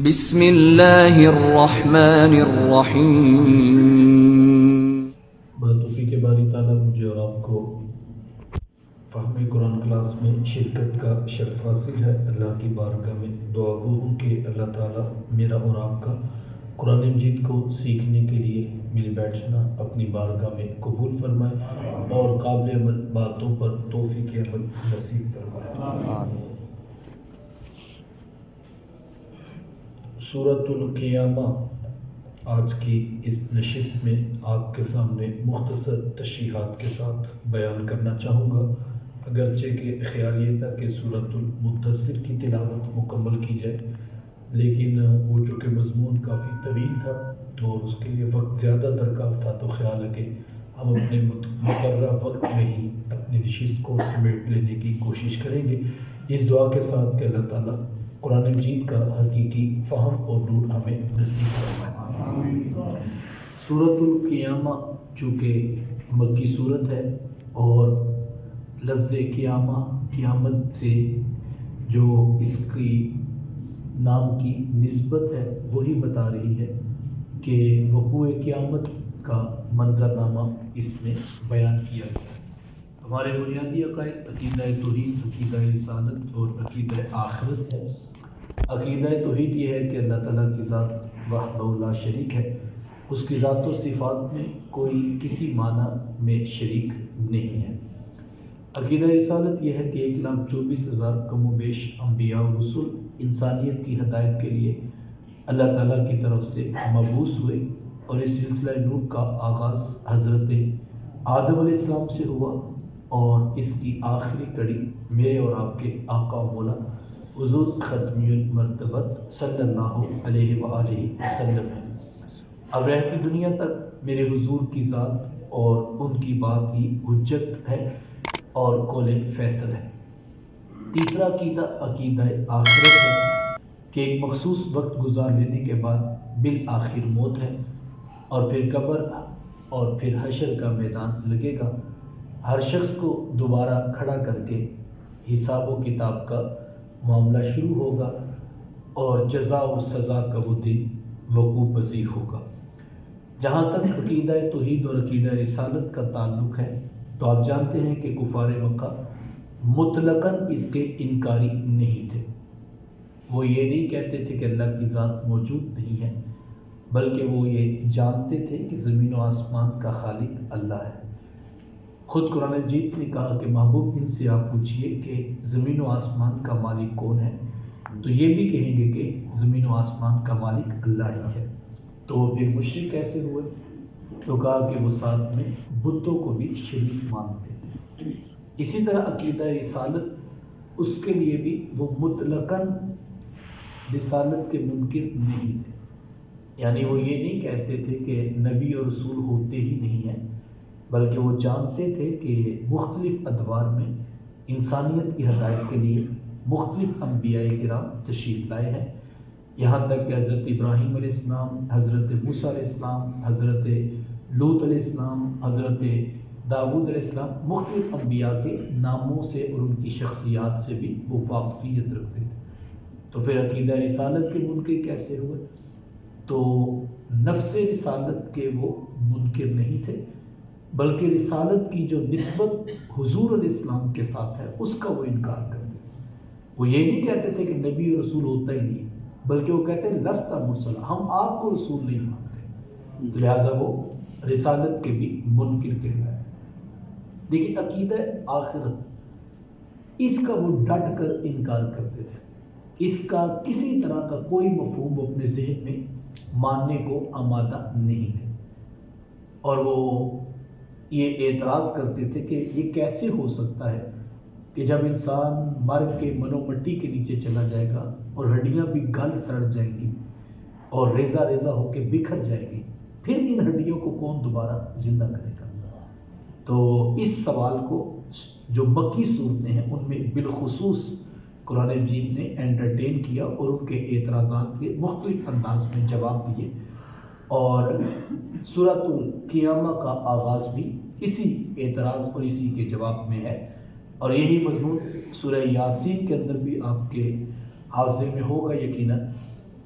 بسم اللہ الرحمن الرحیم۔ توفیق باری تعالیٰ مجھے اور آپ کو فہم قرآن کلاس میں شرکت کا شرف حاصل ہے۔ اللہ کی بارگاہ میں دعا گو ہوں کہ اللہ تعالیٰ میرا اور آپ کا قرآن مجید کو سیکھنے کے لیے مل بیٹھنا اپنی بارگاہ میں قبول فرمائے اور قابل عمل باتوں پر توفیق عمل نصیب فرمائے۔ سورۃ القیامہ آج کی اس نشست میں آپ کے سامنے مختصر تشریحات کے ساتھ بیان کرنا چاہوں گا، اگرچہ کہ خیال یہ تھا کہ سورۃ المدثر کی تلاوت مکمل کی جائے، لیکن وہ چونکہ مضمون کافی طویل تھا اور اس کے لیے وقت زیادہ درکار تھا، تو خیال ہے کہ ہم اپنے مقررہ وقت میں ہی اپنی نشست کو سمیٹ لینے کی کوشش کریں گے، اس دعا کے ساتھ کہ اللہ تعالیٰ قرآن مجید کا حقیقی فہم اور نور ہمیں نصیب فرمائے۔ سورۃ القیامہ چونکہ مکی صورت ہے اور لفظ قیامہ قیامت سے جو اس کی نام کی نسبت ہے وہی بتا رہی ہے کہ وقوع قیامت کا منظرنامہ اس میں بیان کیا گیا ہے۔ ہمارے بنیادی عقائد عقیدہ توحید، عقیدہ رسالت اور عقیدہ آخرت ہے۔ عقیدہ توحید یہ ہے کہ اللہ تعالیٰ کی ذات وحدہ لا شریک ہے، اس کی ذات و صفات میں کوئی کسی معنی میں شریک نہیں ہے۔ عقیدہ رسالت یہ ہے کہ 1,24,000 کم و بیش انبیاء و رسول انسانیت کی ہدایت کے لیے اللہ تعالیٰ کی طرف سے مبعوث ہوئے اور اس سلسلہ نور کا آغاز حضرت آدم علیہ السلام سے ہوا اور اس کی آخری کڑی میرے اور آپ کے آقا و مولا حضور ختمی المرتبت صلی اللہ علیہ وآلہ وسلم ہے۔ اب رہتی دنیا تک میرے حضور کی ذات اور ان کی بات ہی حجت ہے اور قول فیصل ہے۔ تیسرا عقیدہ عقیدہ آخرت ہے کہ ایک مخصوص وقت گزار لینے کے بعد بالآخر موت ہے اور پھر قبر اور پھر حشر کا میدان لگے گا، ہر شخص کو دوبارہ کھڑا کر کے حساب و کتاب کا معاملہ شروع ہوگا اور جزا و سزا کا وہ دن وقوع پذیر ہوگا۔ جہاں تک عقیدہ توحید اور عقیدہ رسالت کا تعلق ہے تو آپ جانتے ہیں کہ کفار مکہ مطلقاً اس کے انکاری نہیں تھے۔ وہ یہ نہیں کہتے تھے کہ اللہ کی ذات موجود نہیں ہے، بلکہ وہ یہ جانتے تھے کہ زمین و آسمان کا خالق اللہ ہے۔ خود قرآن مجید نے کہا کہ محبوب ان سے آپ پوچھئے کہ زمین و آسمان کا مالک کون ہے، تو یہ بھی کہیں گے کہ زمین و آسمان کا مالک اللہ ہی ہے۔ تو پھر مشرک کیسے ہوئے؟ تو کہا کہ وہ ساتھ میں بتوں کو بھی شریک مانتے تھے۔ اسی طرح عقیدہ رسالت اس کے لیے بھی وہ مطلقاً رسالت کے منکر نہیں تھے، یعنی وہ یہ نہیں کہتے تھے کہ نبی اور رسول ہوتے ہی نہیں ہیں، بلکہ وہ جانتے تھے کہ مختلف ادوار میں انسانیت کی ہدایت کے لیے مختلف انبیاء کرام تشریف لائے ہیں، یہاں تک کہ حضرت ابراہیم علیہ السلام، حضرت موسیٰ علیہ السلام، حضرت لوط علیہ السلام، حضرت داؤد علیہ السلام مختلف انبیاء کے ناموں سے اور ان کی شخصیات سے بھی وہ واقفیت رکھتے تھے۔ تو پھر عقیدہ رسالت کے منکر کیسے ہوئے؟ تو نفس رسالت کے وہ منکر نہیں تھے، بلکہ رسالت کی جو نسبت حضور علیہ السلام کے ساتھ ہے اس کا وہ انکار کرتے تھے۔ وہ یہ نہیں کہتے تھے کہ نبی اور رسول ہوتا ہی نہیں، بلکہ وہ کہتے ہیں لست مرسلا، ہم آپ کو رسول نہیں مانتے، تو لہٰذا وہ رسالت کے بھی منکر کہلائے۔ لیکن عقیدہ آخرت اس کا وہ ڈٹ کر انکار کرتے تھے، اس کا کسی طرح کا کوئی مفہوم وہ اپنے ذہن میں ماننے کو آمادہ نہیں تھے، اور وہ یہ اعتراض کرتے تھے کہ یہ کیسے ہو سکتا ہے کہ جب انسان مر کے منو مٹی کے نیچے چلا جائے گا اور ہڈیاں بھی گل سڑ جائیں گی اور ریزہ ریزہ ہو کے بکھر جائے گی، پھر ان ہڈیوں کو کون دوبارہ زندہ کرے گا؟ تو اس سوال کو جو مکی صورتیں ہیں ان میں بالخصوص قرآن مجید نے انٹرٹین کیا اور ان کے اعتراضات کے مختلف انداز میں جواب دیے، اور سورۃ القیامہ کا آغاز بھی اسی اعتراض اور اسی کے جواب میں ہے، اور یہی مضمون سورہ یاسین کے اندر بھی آپ کے حافظے میں ہوگا یقیناً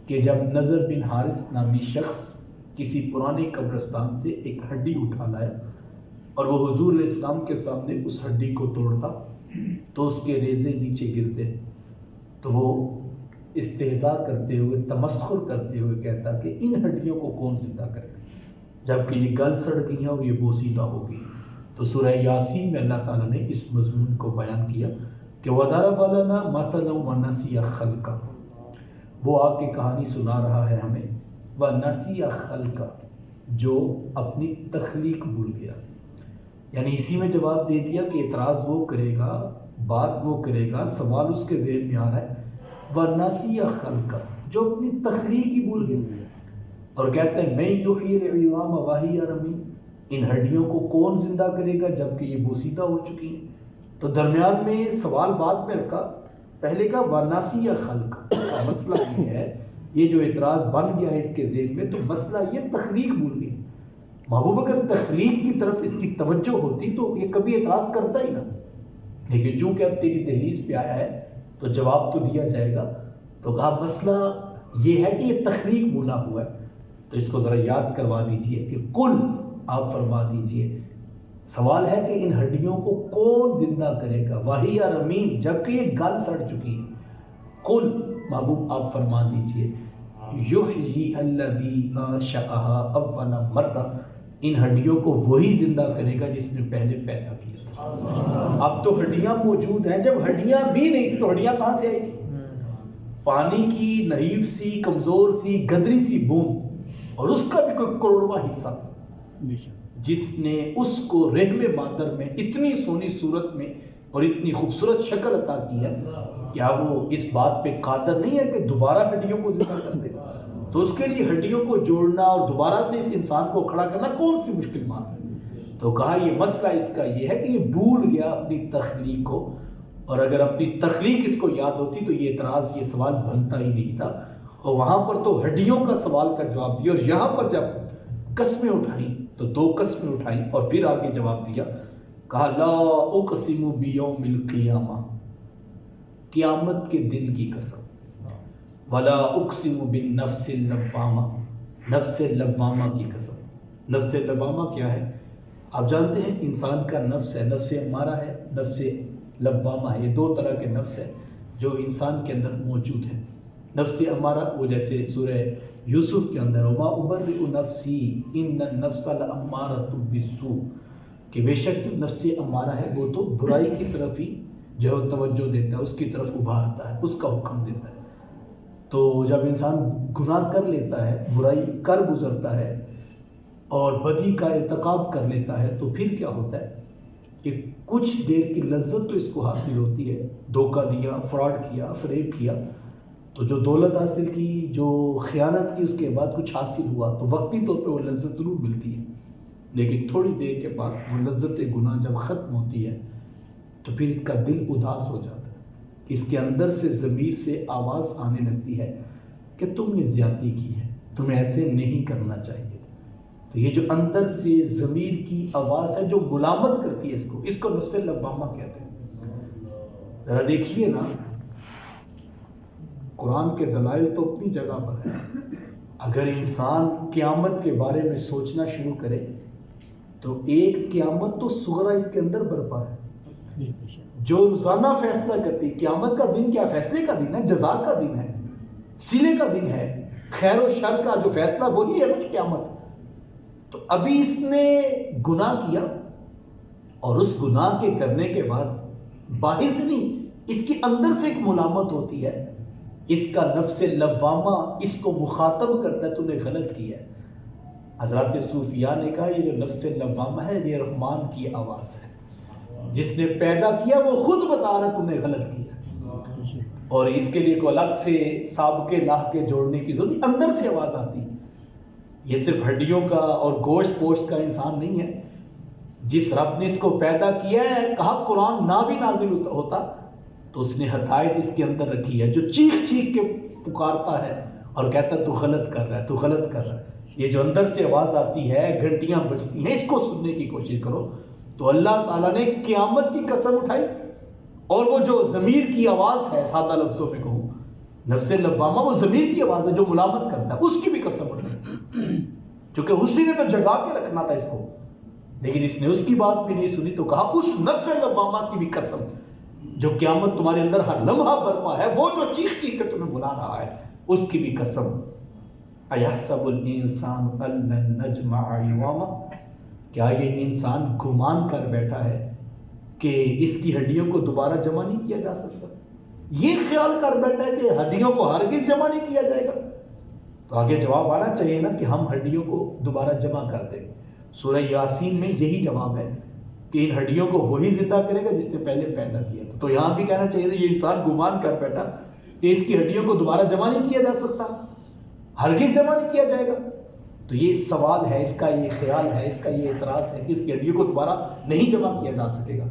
کہ جب نضر بن حارث نامی شخص کسی پرانے قبرستان سے ایک ہڈی اٹھا لایا اور وہ حضور علیہ السلام کے سامنے اس ہڈی کو توڑتا تو اس کے ریزے نیچے گرتے، تو وہ استہزاء کرتے ہوئے، تمسخر کرتے ہوئے کہتا کہ ان ہڈیوں کو کون زندہ کرے جبکہ یہ گل سڑ گئی ہیں اور یہ بوسیدہ ہو گئی۔ تو سورہ یاسین میں اللہ تعالیٰ نے اس مضمون کو بیان کیا کہ وَضَرَبَ لَنَا مَثَلًا وَنَسِيَ خَلْقَهُ، وہ آ کے کہانی سنا رہا ہے ہمیں، وَنَسِيَ خَلْقَهُ، جو اپنی تخلیق بھول گیا، یعنی اسی میں جواب دے دیا کہ اعتراض وہ کرے گا، بات وہ کرے گا، سوال اس کے ذہن میں آ رہا ہے وَنَسِيَ خَلْقَهُ، جو اپنی تخلیق ہی بھول گیا اور کہتے ہیں میں یحیی العظام وہی رمیم، ان ہڈیوں کو کون زندہ کرے گا جبکہ یہ بوسیدہ ہو چکی ہیں۔ تو درمیان میں سوال بعد میں رکھا، پہلے کا وَنَسِيَ خَلْقَهُ کا مسئلہ یہ ہے، یہ جو اعتراض بن گیا ہے اس کے ذہن میں، تو مسئلہ یہ تخلیق بھول گئی۔ محبوب اگر تخلیق کی طرف اس کی توجہ ہوتی تو یہ کبھی اعتراض کرتا ہی نہ، لیکن چونکہ اب تیری دہلیز پہ آیا ہے تو جواب تو دیا جائے گا۔ تو کہا مسئلہ یہ ہے کہ یہ تخلیق بھولا ہوا ہے، تو اس کو ذرا یاد کروا دیجئے کہ کل آپ فرما دیجئے، سوال ہے کہ ان ہڈیوں کو کون زندہ کرے گا، وہی رمیم، جبکہ یہ گل سڑ چکی ہے۔ کل محبوب آپ فرما دیجئے یحیی الذی انشأها اول مرہ، ان ہڈیوں کو وہی زندہ کرے گا جس نے پہلے پیدا کیا تھا۔ اب تو ہڈیاں موجود ہیں، جب ہڈیاں بھی نہیں تھی تو ہڈیاں کہاں سے آئی تھی؟ پانی کی نحیف سی، کمزور سی، گدری سی بوند، اور اس کا بھی کوئی کروڑواں حصہ جس نے اس کو رحم مادر میں اتنی سونی صورت میں اور اتنی خوبصورت شکل عطا کی ہے، کیا وہ اس بات پہ قادر نہیں ہے کہ دوبارہ ہڈیوں کو زندہ کر دے؟ تو اس کے لیے ہڈیوں کو جوڑنا اور دوبارہ سے اس انسان کو کھڑا کرنا کون سی مشکل بات ہے؟ تو کہا یہ مسئلہ اس کا یہ ہے کہ یہ بھول گیا اپنی تخلیق کو، اور اگر اپنی تخلیق اس کو یاد ہوتی تو یہ اعتراض، یہ سوال بنتا ہی نہیں تھا۔ اور وہاں پر تو ہڈیوں کا سوال کا جواب دیا، اور یہاں پر جب قسمیں اٹھائیں تو دو قسمیں اٹھائیں اور پھر آگے جواب دیا، کہا لا اقسم بیوم القیامہ، قیامت کے دن کی قسم، ولا اقسم بالنفس اللوامہ، نفس لوامہ کی قسم۔ نفس لوامہ کیا ہے؟ آپ جانتے ہیں انسان کا نفس ہے، نفس امارہ ہے، نفس لوامہ ہے، یہ دو طرح کے نفس ہیں جو انسان کے اندر موجود ہیں۔ نفس امارہ وہ جیسے سورہ یوسف کے اندر وما ابرئ نفسی ان النفس لامارۃ بالسوء، کہ بے شک نفس امارہ ہے وہ تو برائی کی طرف ہی جو ہے توجہ دیتا ہے، اس کی طرف ابھارتا ہے، اس کا حکم دیتا ہے۔ تو جب انسان گناہ کر لیتا ہے، برائی کر گزرتا ہے اور بدی کا ارتکاب کر لیتا ہے تو پھر کیا ہوتا ہے کہ کچھ دیر کی لذت تو اس کو حاصل ہوتی ہے، دھوکہ دیا، فراڈ کیا، فریب کیا، تو جو دولت حاصل کی، جو خیانت کی، اس کے بعد کچھ حاصل ہوا تو وقتی طور پہ وہ لذت ضرور ملتی ہے، لیکن تھوڑی دیر کے بعد وہ لذت گناہ جب ختم ہوتی ہے تو پھر اس کا دل اداس ہو جاتا ہے، اس کے اندر سے ضمیر سے آواز آنے لگتی ہے کہ تم نے زیادتی کی ہے، تمہیں ایسے نہیں کرنا چاہیے۔ تو یہ جو اندر سے ضمیر کی آواز ہے جو ملامت کرتی ہے اس کو نفس لوامہ کہتے ہیں۔ ذرا دیکھیے نا، قرآن کے دلائل تو اپنی جگہ پر ہے، اگر انسان قیامت کے بارے میں سوچنا شروع کرے تو ایک قیامت تو صغرا اس کے اندر برپا ہے جو روزانہ فیصلہ کرتی ہے۔ قیامت کا دن کیا فیصلے کا دن ہے، جزا کا دن ہے، سلے کا دن ہے، خیر و شر کا جو فیصلہ وہی ہے نا قیامت۔ تو ابھی اس نے گناہ کیا اور اس گناہ کے کرنے کے بعد باہر سے نہیں، اس کے اندر سے ایک ملامت ہوتی ہے، اس کا نفس لوامہ اس کو مخاطب کرتا ہے، تو نے غلط کیا ہے۔ حضرات صوفیاء نے کہا یہ جو نفس لوامہ ہے یہ رحمان کی آواز ہے، جس نے پیدا کیا وہ خود بتا رہا تم نے غلط کیا، اور اس کے لیے کوئی الگ سے سابقے لاہ کے جوڑنے کی ضرورت، اندر سے آواز آتی ہے۔ یہ صرف ہڈیوں کا اور گوشت پوشت کا انسان نہیں ہے، جس رب نے اس کو پیدا کیا ہے، کہا قرآن نہ بھی نازل ہوتا تو اس نے ہدایت اس کے اندر رکھی ہے، جو چیخ چیخ کے پکارتا ہے اور کہتا ہے تو غلط کر رہا ہے، تو غلط کر رہا ہے۔ یہ جو اندر سے آواز آتی ہے، گھنٹیاں بجتی ہیں، اس کو سننے کی کوشش کرو۔ تو اللہ تعالیٰ نے قیامت کی قسم اٹھائی، اور وہ جو ضمیر کی آواز ہے، سادہ لفظوں میں کہوں نفس لوامہ وہ ضمیر کی آواز ہے جو ملامت کرتا ہے، اس کی بھی قسم اٹھائی، کیونکہ اسی نے تو جگا کے رکھنا تھا اس کو، لیکن اس نے اس کی بات بھی نہیں سنی، تو کہا اس نفس لوامہ کی بھی قسم جو قیامت تمہارے اندر ہر لمحہ برپا ہے، وہ جو چیختی کہ تمہیں بلا رہا ہے، اس کی بھی قسم۔ اَيَحْسَبُ الْإِنسَانُ أَن لَّن نَّجْمَعَ عِظَامَهُ، کیا یہ انسان گمان کر بیٹھا ہے کہ اس کی ہڈیوں کو دوبارہ جمع نہیں کیا جا سکتا؟ یہ خیال کر بیٹھا ہے کہ ہڈیوں کو ہرگز جمع نہیں کیا جائے گا؟ تو آگے جواب آنا چاہیے نا کہ ہم ہڈیوں کو دوبارہ جمع کر دیں۔ سورہ یاسین میں یہی جواب ہے کہ ان ہڈیوں کو وہی زندہ کرے گا جس نے پہلے پیدا کیا تھا۔ تو یہاں بھی کہنا چاہیے یہ انسان گمان کر بیٹھا کہ اس کی ہڈیوں کو دوبارہ جمع نہیں کیا جا سکتا، ہرگز جمع نہیں کیا جائے گا۔ تو یہ سوال ہے، اس کا یہ خیال ہے، اس کا یہ اعتراض ہے کہ اس کی ہڈیوں کو دوبارہ نہیں جمع کیا جا سکے گا۔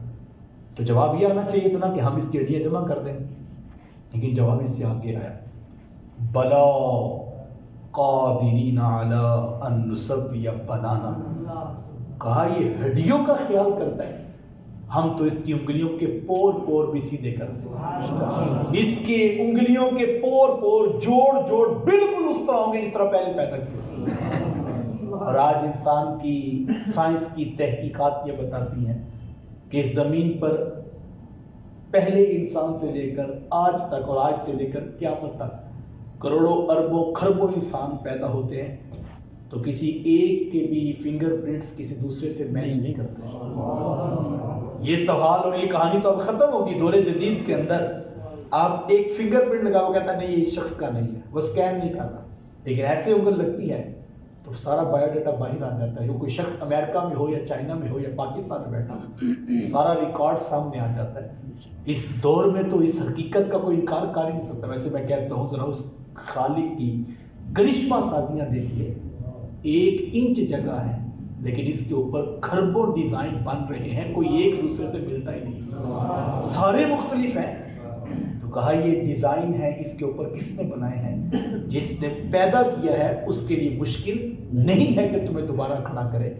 تو جواب یہ آنا چاہیے تھا نا کہ ہم اس کی ہڈیاں جمع کر دیں، لیکن جواب اس سے آگے آیا، بلا قادرین علی ان نسوی بنانا، کہا یہ ہڈیوں کا خیال کرتا ہے، ہم تو اس کی انگلیوں کے پور پور بھی سیدھے کر دیں، اس کے انگلیوں کے پور پور جوڑ جوڑ بالکل اس طرح ہوں گے جس طرح پہلے پیدا کیا۔ اور آج انسان کی سائنس کی تحقیقات یہ بتاتی ہیں کہ زمین پر پہلے انسان سے لے کر آج تک اور آج سے لے کر قیامت تک کروڑوں اربوں خربوں انسان پیدا ہوتے ہیں، تو کسی ایک کے بھی فنگر پرنٹس کسی دوسرے سے میچ نہیں کرتے۔ یہ سوال اور یہ کہانی تو اب ختم ہوگی۔ دور جدید کے اندر آپ ایک فنگر پرنٹ لگا وہ کہتا ہے نہیں یہ اس شخص کا نہیں ہے، وہ اسکین نہیں کرتا، لیکن ایسے انگل لگتی ہے تو سارا بایو ڈیٹا باہر آ جاتا ہے۔ وہ کوئی شخص امریکہ میں ہو یا چائنا میں ہو یا پاکستان میں بیٹھا ہو، سارا ریکارڈ سامنے آ جاتا ہے۔ اس دور میں تو اس حقیقت کا کوئی انکار کر ہی نہیں سکتا۔ ویسے میں کہتا ہوں ذرا اس خالق کی کرشمہ سازیاں دیکھیے، 1 انچ جگہ ہے لیکن اس کے اوپر کھربوں ڈیزائن بن رہے ہیں، کوئی ایک دوسرے سے ملتا ہی نہیں، سارے مختلف ہیں۔ تو کہا یہ ڈیزائن ہے، اس کے اوپر کس نے بنائے ہیں؟ جس نے پیدا کیا ہے اس کے لیے مشکل نہیں ہے کہ تمہیں دوبارہ کھڑا کرے۔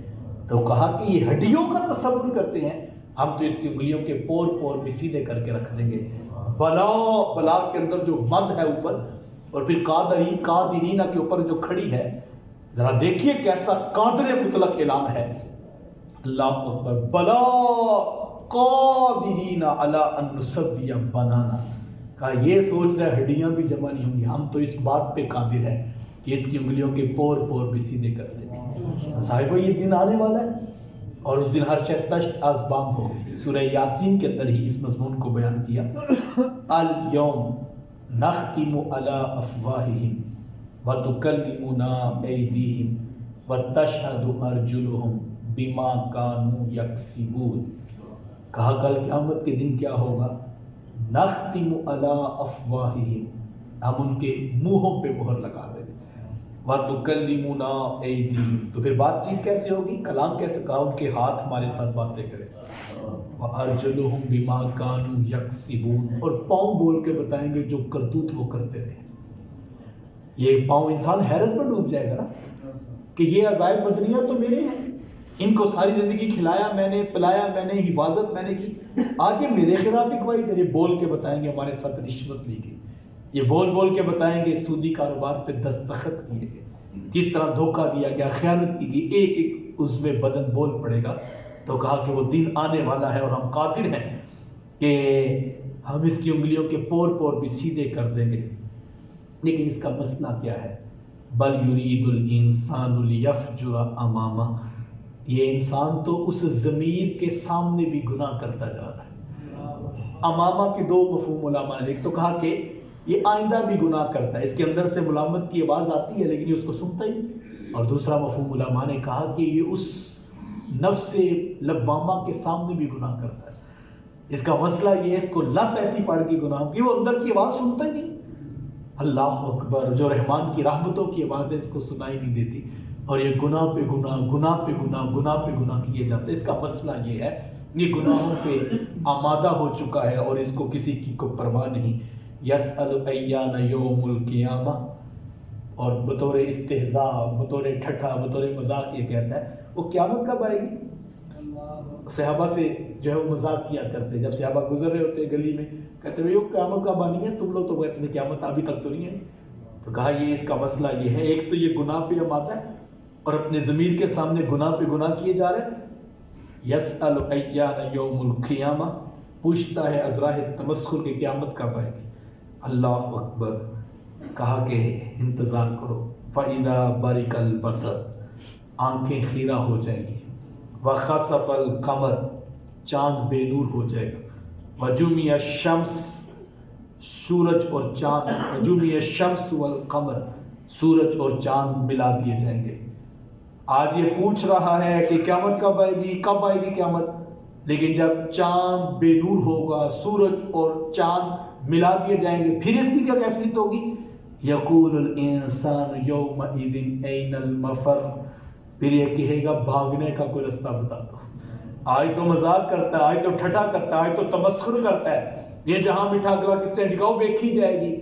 تو کہا کہ یہ ہڈیوں کا تصور کرتے ہیں، ہم تو اس کی انگلیوں کے پور پور بھی سیدھے کر کے رکھ دیں گے۔ بلا، بلا کے اندر جو مد ہے اوپر، اور پھر قادرین کے اوپر جو کھڑی ہے، ذرا دیکھیے کیسا قادر مطلق اعلان ہے۔ اللہ اکبر، بلا قادرین علی ان نسوی بنانا، کہا یہ سوچ رہا ہے ہڈیاں بھی جمع نہیں ہوں گی، ہم تو اس بات پہ قادر ہیں کہ اس کی انگلیوں کے پور پور بھی سیدھے کر دیں گے۔ صاحبہ یہ دن آنے والا ہے اور اس دن ہر شے تشت آزبام ہوگی۔ سورہ یاسین کے اندر ہی اس مضمون کو بیان کیا، الیوم نختم علی افواہہم وتکلمنا ایدیہم وتشہد ارجلہم بما کانوا یکسبون، کہا کل قیامت کے دن کیا ہوگا؟ نختم علی افواہہم، ہم ان کے منہوں پہ مہر لگا دیں گے، وتکلمنا ایدیہم، تو پھر بات چیت کیسے ہوگی؟ کلام کیسے؟ کہا ان کے ہاتھ ہمارے ساتھ باتیں کریں، وارجلہم بما کانوا یکسبون، اور پاؤں بول کے بتائیں گے جو کرتوت وہ کرتے تھے۔ یہ پاؤں انسان حیرت میں ڈوب جائے گا نا کہ یہ عزائب بدنیاں تو میرے ہیں، ان کو ساری زندگی کھلایا میں نے، پلایا میں نے، حفاظت میں نے کی، آج یہ میرے خلاف گواہی دے رہے۔ بول کے بتائیں گے ہمارے ساتھ رشوت لی گئی، یہ بول بول کے بتائیں گے سودی کاروبار پہ دستخط کیے گئے، کس طرح دھوکہ دیا گیا، خیانت کی گئی، ایک ایک عضو بدن بول پڑے گا۔ تو کہا کہ وہ دن آنے والا ہے اور ہم قادر ہیں کہ ہم اس کی انگلیوں کے پور پور بھی سیدھے کر دیں گے، لیکن اس کا مسئلہ کیا ہے؟ بل یرید الانسان لیفجر امامہ، یہ انسان تو اس ضمیر کے سامنے بھی گناہ کرتا جا رہا ہے۔ امامہ کے 2 مفہوم علماء نے، ایک تو کہا کہ یہ آئندہ بھی گناہ کرتا ہے، اس کے اندر سے ملامت کی آواز آتی ہے لیکن یہ اس کو سنتا ہی، اور دوسرا مفہوم علماء نے کہا کہ یہ اس نفس لوامہ کے سامنے بھی گناہ کرتا ہے۔ اس کا مسئلہ یہ ہے، اس کو لت ایسی پڑ گئی گناہ کی، وہ اندر کی آواز سنتا ہی نہیں۔ اللہ اکبر، جو رحمان کی رحمتوں کی آواز ہے اس کو سنائی نہیں دیتی، اور یہ گناہ پہ گناہ، گناہ پہ گناہ، گناہ پہ گناہ کیے جاتے ہیں۔ اس کا مسئلہ یہ ہے، یہ گناہوں پہ آمادہ ہو چکا ہے اور اس کو کسی کی کو پرواہ نہیں۔ یسأل ایان یوم القیامہ، اور بطور استہزاء، بطور ٹھٹھا، بطور مذاق یہ کہتا ہے وہ قیامت کب آئے گی؟ صحابہ سے جو ہے وہ مذاق کیا کرتے، جب صحابہ گزر رہے ہوتے گلی میں، کہتے ہیں قیامت کا بانی ہے تم لوگ، تو کہتے ہیں قیامت ابھی تک تو نہیں ہے. تو کہا یہ اس کا مسئلہ یہ ہے، ایک تو یہ گناہ پہ ہم آتا ہے اور اپنے ضمیر کے سامنے گناہ پہ گناہ کیے جا رہے ہیں. یسأل ایان یوم القیامہ، پوچھتا ہے ازراہ تمسخر کی قیامت کب آئے گی. اللہ اکبر. کہا کہ انتظار کرو. فَإِذَا بَرِقَ الْبَصَرُ، آنکھیں خیرہ ہو جائیں گی. وَخَسَفَ الْقَمَرُ، چاند بے نور ہو جائے گا. وَجُمِعَ الشَّمْسُ، سورج اور چاند، وَجُمِعَ الشَّمْسُ وَالْقَمَرُ، سورج اور چاند ملا دیے جائیں گے. آج یہ پوچھ رہا ہے کہ قیامت کب آئے گی، کب آئے گی قیامت، لیکن جب چاند بے نور ہوگا، سورج اور چاند ملا دیے جائیں گے، پھر اس کی کیا کیفیت ہوگی؟ یقول الانسان یومئذ این المفر، پھر یہ کہے گا بھاگنے کا کوئی رستہ بتا دو. آج تو مذاق کرتا ہے، آج تو ٹھٹا کرتا ہے، آج تو تمسخر کرتا ہے، یہ جہاں بٹھا گیا کس نے ٹھکاؤ دیکھی جائے گی.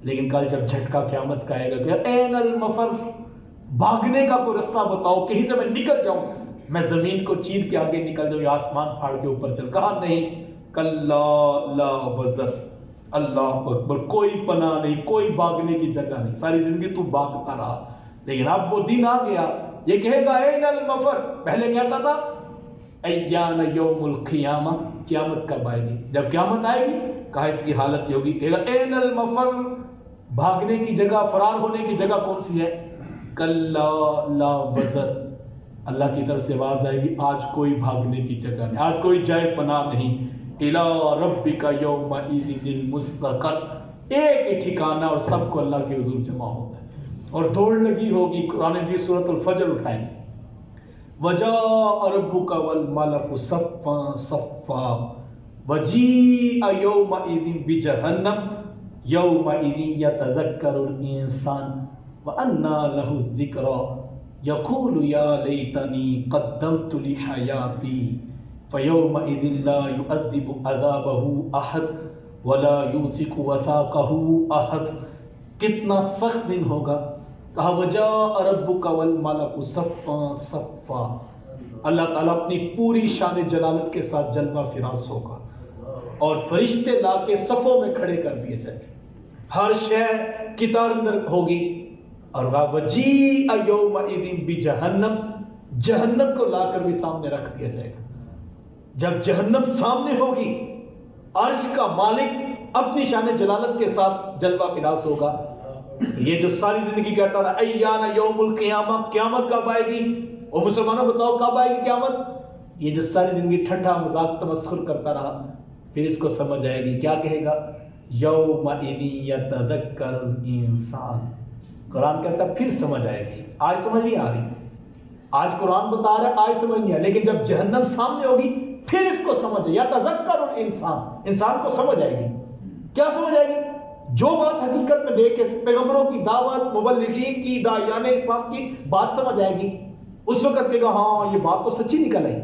لیکن کل جب جھٹکا قیامت کا آئے گا کہ این المفر، بھاگنے کا کوئی رستہ بتاؤ، کہیں سے میں نکل جاؤں، میں زمین کو چیر کے آگے نکل جاؤں یا آسمان پھاڑ کے اوپر چل. کہا نہیں، کلا لا وزر، اللہ اکبر، کوئی پناہ نہیں، کوئی بھاگنے کی جگہ نہیں. ساری زندگی تو بھاگتا رہا، لیکن اب وہ دن آ گیا، یہ کہے گا این المفر. پہلے کہتا تھا ایان یوم القیامہ، قیامت کب آئے گی. جب قیامت آئے گی کہا اس کی حالت یہ ہوگی، کہے گا این المفر، بھاگنے کی جگہ، فرار ہونے کی جگہ کون سی ہے؟ کلا لا وزر، اللہ کی طرف سے آواز آئے گی آج کوئی بھاگنے کی جگہ نہیں، آج کوئی جائے پناہ نہیں. الی ربک یومئذ المستقر، ایک ہی ٹھکانہ اور سب کو اللہ کے حضور جمع ہوتا ہے اور دوڑ لگی ہوگی. قرآن کی سورۃ الفجر اٹھائیں. وجاء ربک والملک صفا صفا وجیء یومئذ بجہنم یومئذ یتذکر الانسان وَأَنَّا لَهُ الذِّكْرَى يَقُولُ يَا لَيْتَنِي قَدَّمْتُ لِحَيَاتِي فَيَوْمَئِذٍ لَا يُعَذِّبُ عَذَابَهُ أَحَدٌ وَلَا يُوثِقُ وَثَاقَهُ أَحَدٌ. کتنا سخت دن ہوگا. کہا وَجَاءَ رَبُّكَ وَالْمَلَكُ صَفًّا صَفًّا، اللہ تعالیٰ اپنی پوری شان جلالت کے ساتھ جلوہ فراز ہوگا اور فرشتے لا کے صفوں میں کھڑے کر دیے جائیں گے. ہر شے کتار اندر ہوگی. اور وجیء یومئذ بجہنم، جہنم کو لا کر بھی سامنے رکھ دیا جائے گا. جب جہنم سامنے ہوگی، عرش کا مالک اپنی شان جلالت کے ساتھ جلوہ فراز ہوگا. یہ جو ساری زندگی کہتا تھا ایان یوم القیامہ، قیامت کب آئے گی، اور مسلمانوں بتاؤ کب آئے گی قیامت، یہ جو ساری زندگی ٹھٹا مذاق تمسخر کرتا رہا، پھر اس کو سمجھ آئے گی. کیا کہے گا؟ یومئذ یتذکر الانسان. قرآن کہتا ہے پھر سمجھ آئے گی. آج سمجھ نہیں آ رہی، آج قرآن بتا رہا ہے، آج سمجھ نہیں آ، لیکن جب جہنم سامنے ہوگی پھر اس کو سمجھ آئے. یتذکر الانسان، انسان کو سمجھ آئے گی. کیا سمجھ آئے گی؟ جو بات حقیقت میں دیکھ کے پیغمبروں کی دعوت، مبلغین کی، داعیان اسلام کی بات سمجھ آئے گی. اس وقت کہے گا ہاں یہ بات تو سچی نکل آئی.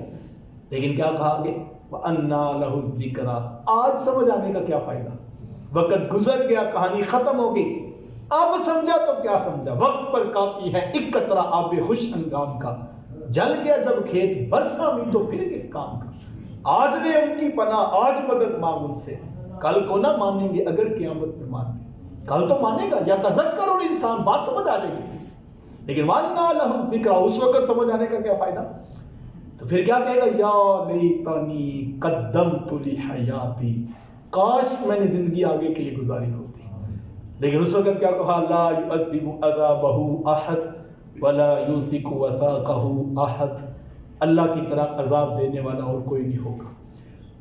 لیکن کیا کہا گے؟ وَأَنَّا لَهُ الذِّكْرَى. آج سمجھ آنے کا کیا فائدہ، وقت گزر گیا، کہانی ختم ہو گئی. اب سمجھا تو کیا سمجھا، وقت پر کافی ہے ایک قطرہ آب خوش انگام کا. جل گیا جب کھیت برسا بھی تو پھر کس کام کا. آج نے ان کی پناہ، آج مدد مانگ ان سے، کل کو نہ مانیں گے اگر قیامت میں مانیں. کل تو مانے گا. یا تذکر الانسان، بات سمجھ آ جائے گی. لیکن وَأَنَّا لَهُ الذِّكْرَى، اس وقت سمجھ آنے کا کیا فائدہ. تو پھر کیا کہے گا؟ یا لیتنی قدمت لحیاتی، کاش میں نے زندگی آگے کے لیے گزاری ہوتی. لیکن اس وقت کیا کہا؟ لا يعذب عذابه احد ولا يوثق وثاقه احد. اللہ کی طرح عذاب دینے والا اور کوئی نہیں ہوگا،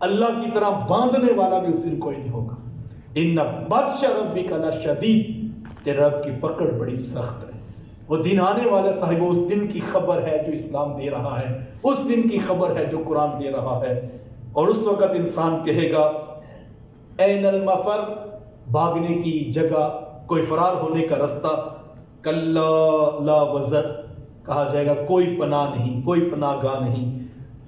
اللہ کی طرح باندھنے والا بھی اس دن کوئی نہیں ہوگا. ان بطش ربک لشدید، تیرے رب کی پکڑ بڑی سخت ہے. وہ دن آنے والا صاحب، اس دن کی خبر ہے جو اسلام دے رہا ہے، اس دن کی خبر ہے جو قرآن دے رہا ہے. اور اس وقت انسان کہے گا این المفر، بھاگنے کی جگہ، کوئی فرار ہونے کا رستہ. کلا لا وزر، کہا جائے گا کوئی پناہ نہیں، کوئی پناہ گاہ نہیں.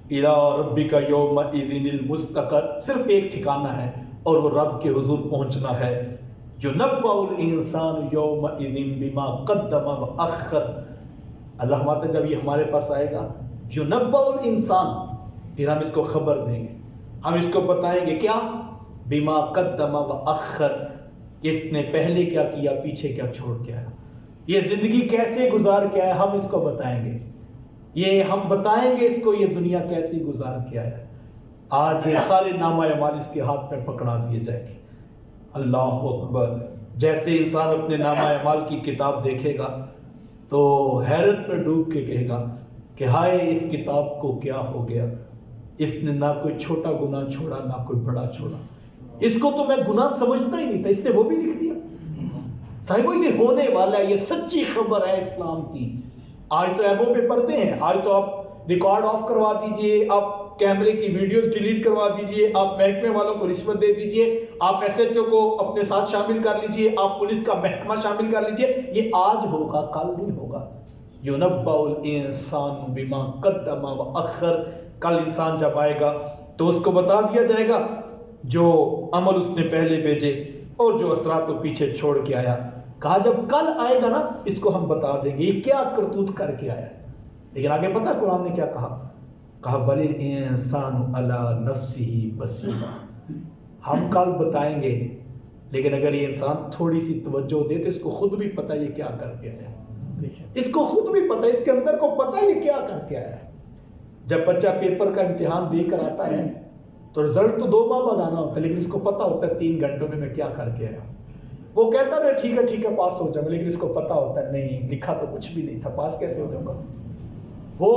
الی ربک یومئذ المستقر، صرف ایک ٹھکانہ ہے اور وہ رب کے حضور پہنچنا ہے. یُنَبَّأُ الْإِنسَانُ يَوْمَئِذٍ بِمَا قَدَّمَ وَأَخَّرَ. اللہ فرماتا ہے جب یہ ہمارے پاس آئے گا، یُنَبَّأُ الْإِنسان، پھر ہم اس کو خبر دیں گے، ہم اس کو بتائیں گے کیا؟ بما قدم و اخر، اس نے پہلے کیا کیا، پیچھے کیا چھوڑ کے آیا، یہ زندگی کیسے گزار کے آیا، ہم اس کو بتائیں گے، یہ ہم بتائیں گے اس کو یہ دنیا کیسی گزار کے آیا۔ آج یہ سارے نامہ اعمال اس کے ہاتھ میں پکڑا دیے جائیں گے۔ اللہ اکبر! جیسے انسان اپنے نامہ اعمال کی کتاب دیکھے گا تو حیرت میں ڈوب کے کہے گا کہ ہائے اس کتاب کو کیا ہو گیا، اس نے نہ کوئی چھوٹا گناہ چھوڑا نہ کوئی بڑا چھوڑا، اس کو تو میں گناہ سمجھتا ہی نہیں تھا، اس نے وہ بھی لکھ دیا۔ صاحبو یہ ہونے والا ہے، یہ سچی خبر ہے اسلام کی۔ آج تو ایبوں پہ پڑھتے ہیں، آج تو آپ ریکارڈ آف کروا دیجئے، آپ کیمرے کی ویڈیوز ڈیلیٹ کروا دیجئے، آپ محکمے والوں کو رشوت دے دیجئے، آپ ایس ایچ او کو اپنے ساتھ شامل کر لیجئے، آپ پولیس کا محکمہ شامل کر لیجئے۔ یہ آج ہوگا، کل نہیں ہوگا۔ یُنَبَّأُ الْإِنسَانُ بِمَا قَدَّمَ وَأَخَّرَ، کل انسان جب آئے گا تو اس کو بتا دیا جائے گا جو عمل اس نے پہلے بھیجے اور جو اثرات کو پیچھے چھوڑ کے آیا۔ کہا جب کل آئے گا نا اس کو ہم بتا دیں گے یہ کیا کرتوت کر کے آیا۔ لیکن آگے پتہ قرآن نے کیا کہا؟ کہا بل الانسان علی نفسہ بصیرہ، ہم کل بتائیں گے لیکن اگر یہ انسان تھوڑی سی توجہ دے تو اس کو خود بھی پتہ یہ کیا کر کے آیا، اس کو خود بھی پتہ، اس کے اندر کو پتہ یہ کیا کر کے آیا۔ جب بچہ پیپر کا امتحان دے کر آتا ہے تو رزلٹ تو 2 ماہ بعد آنا ہوتا ہے، لیکن اس کو پتہ ہوتا ہے 3 گھنٹوں میں کیا کر کے آیا۔ وہ کہتا ہے ٹھیک ہے پاس ہو جاؤں گا، لیکن اس کو پتہ ہوتا ہے نہیں لکھا تو کچھ بھی نہیں تھا، پاس کیسے ہو جاؤں گا۔ وہ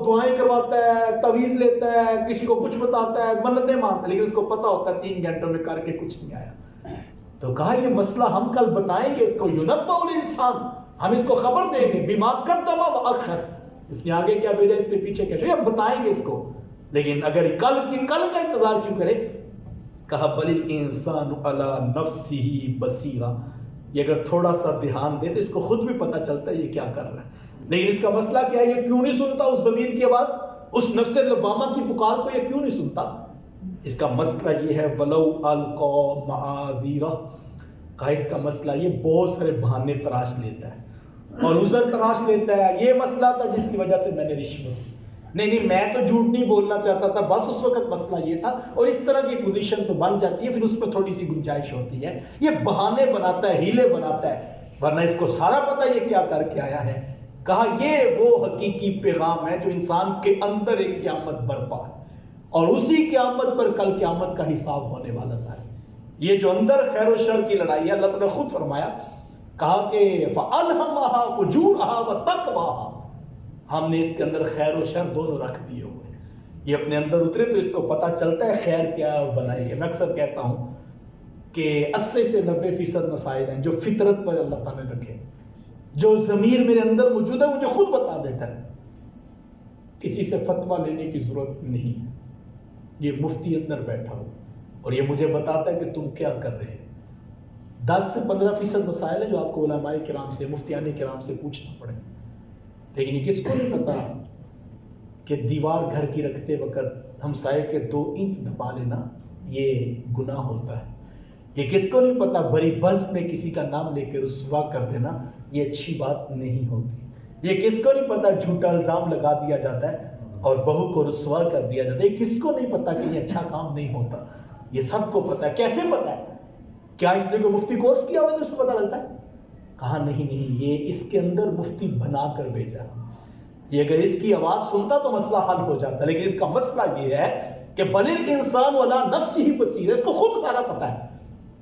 دعائیں کرواتا ہے، تعویذ لیتا ہے، کسی کو کچھ بتاتا ہے، منتیں مانگتا ہے، لیکن اس کو پتہ ہوتا ہے 3 گھنٹوں میں کر کے کچھ نہیں آیا۔ تو کہا یہ مسئلہ ہم کل بتائیں گے اس کو، یُنَبَّأُ الْإِنسَانُ، ہم اس کو خبر دیں گے، بِمَا قَدَّمَ وَأَخَّرَ، اس نے آگے کیا بھیجا اس کے پیچھے کیا، ہم بتائیں گے اس کو۔ لیکن اگر کل کا انتظار کیوں کرے؟ کہا بل الانسان علی نفسہ بصیرہ، یہ اگر تھوڑا سا دھیان دے تو اس کو خود بھی پتہ چلتا ہے یہ کیا کر رہا ہے۔ لیکن اس کا مسئلہ کیا ہے، یہ کیوں نہیں سنتا اس ضمیر کی آواز، اس نفس لوامہ کی پکار کو یہ کیوں نہیں سنتا؟ اس کا مسئلہ یہ ہے ولو القی معاذیرہ، کہا اس کا مسئلہ یہ بہت سارے بہانے تراش لیتا ہے اور عذر تراش لیتا ہے۔ یہ مسئلہ تھا جس کی وجہ سے میں نے رشوت، نہیں میں تو جھوٹ نہیں بولنا چاہتا تھا، بس اس وقت مسئلہ یہ تھا، اور اس طرح کی پوزیشن تو بن جاتی ہے، پھر اس میں تھوڑی سی گنجائش ہوتی ہے۔ یہ بہانے بناتا ہے، ہیلے بناتا ہے، ورنہ اس کو سارا پتہ یہ کیا کر کے آیا ہے۔ کہا یہ وہ حقیقی پیغام ہے جو انسان کے اندر ایک قیامت برپا ہے، اور اسی قیامت پر کل قیامت کا حساب ہونے والا ہے۔ یہ جو اندر خیر و شر کی لڑائی ہے، اللہ تعالیٰ نے خود فرمایا، کہا کہ فَأَلْهَمَهَا فُجُورَهَا وَتَقْوَاهَا، ہم نے اس کے اندر خیر و شر دونوں رکھ دیے ہوئے، یہ اپنے اندر اترے تو اس کو پتہ چلتا ہے خیر کیا اور بنائی ہے۔ میں اکثر کہتا ہوں کہ 80 سے 90% مسائل ہیں جو فطرت پر اللہ تعالیٰ نے رکھے، جو ضمیر میرے اندر موجود ہے مجھے خود بتا دیتا ہے، کسی سے فتویٰ لینے کی ضرورت نہیں ہے۔ یہ مفتی اندر بیٹھا ہو اور یہ مجھے بتاتا ہے کہ تم کیا کر رہے ہیں۔ 10 سے 15% مسائل ہیں جو آپ کو علماء کرام سے، مفتیان کرام سے پوچھنا پڑے، لیکن یہ کس کو نہیں پتا کہ دیوار گھر کی رکھتے وقت ہمسائے کے 2 انچ دبا لینا یہ گناہ ہوتا ہے۔ یہ کس کو نہیں پتا بری بست میں کسی کا نام لے کے رسوا کر دینا یہ اچھی بات نہیں ہوتی۔ یہ کس کو نہیں پتا جھوٹا الزام لگا دیا جاتا ہے اور بہو کو رسوا کر دیا جاتا ہے، یہ کس کو نہیں پتا کہ یہ اچھا کام نہیں ہوتا، یہ سب کو پتا ہے۔ کیسے پتا ہے؟ کیا اس نے کوئی مفتی کورس کیا ہوا تو اس کو پتا لگتا ہے؟ کہا نہیں، یہ اس کے اندر مفتی بنا کر بھیجا، یہ اگر اس کی آواز سنتا تو مسئلہ حل ہو جاتا، لیکن اس کا مسئلہ یہ ہے کہ بل الانسان علی نفسہ بصیرہ، اس کو خود سارا پتا ہے۔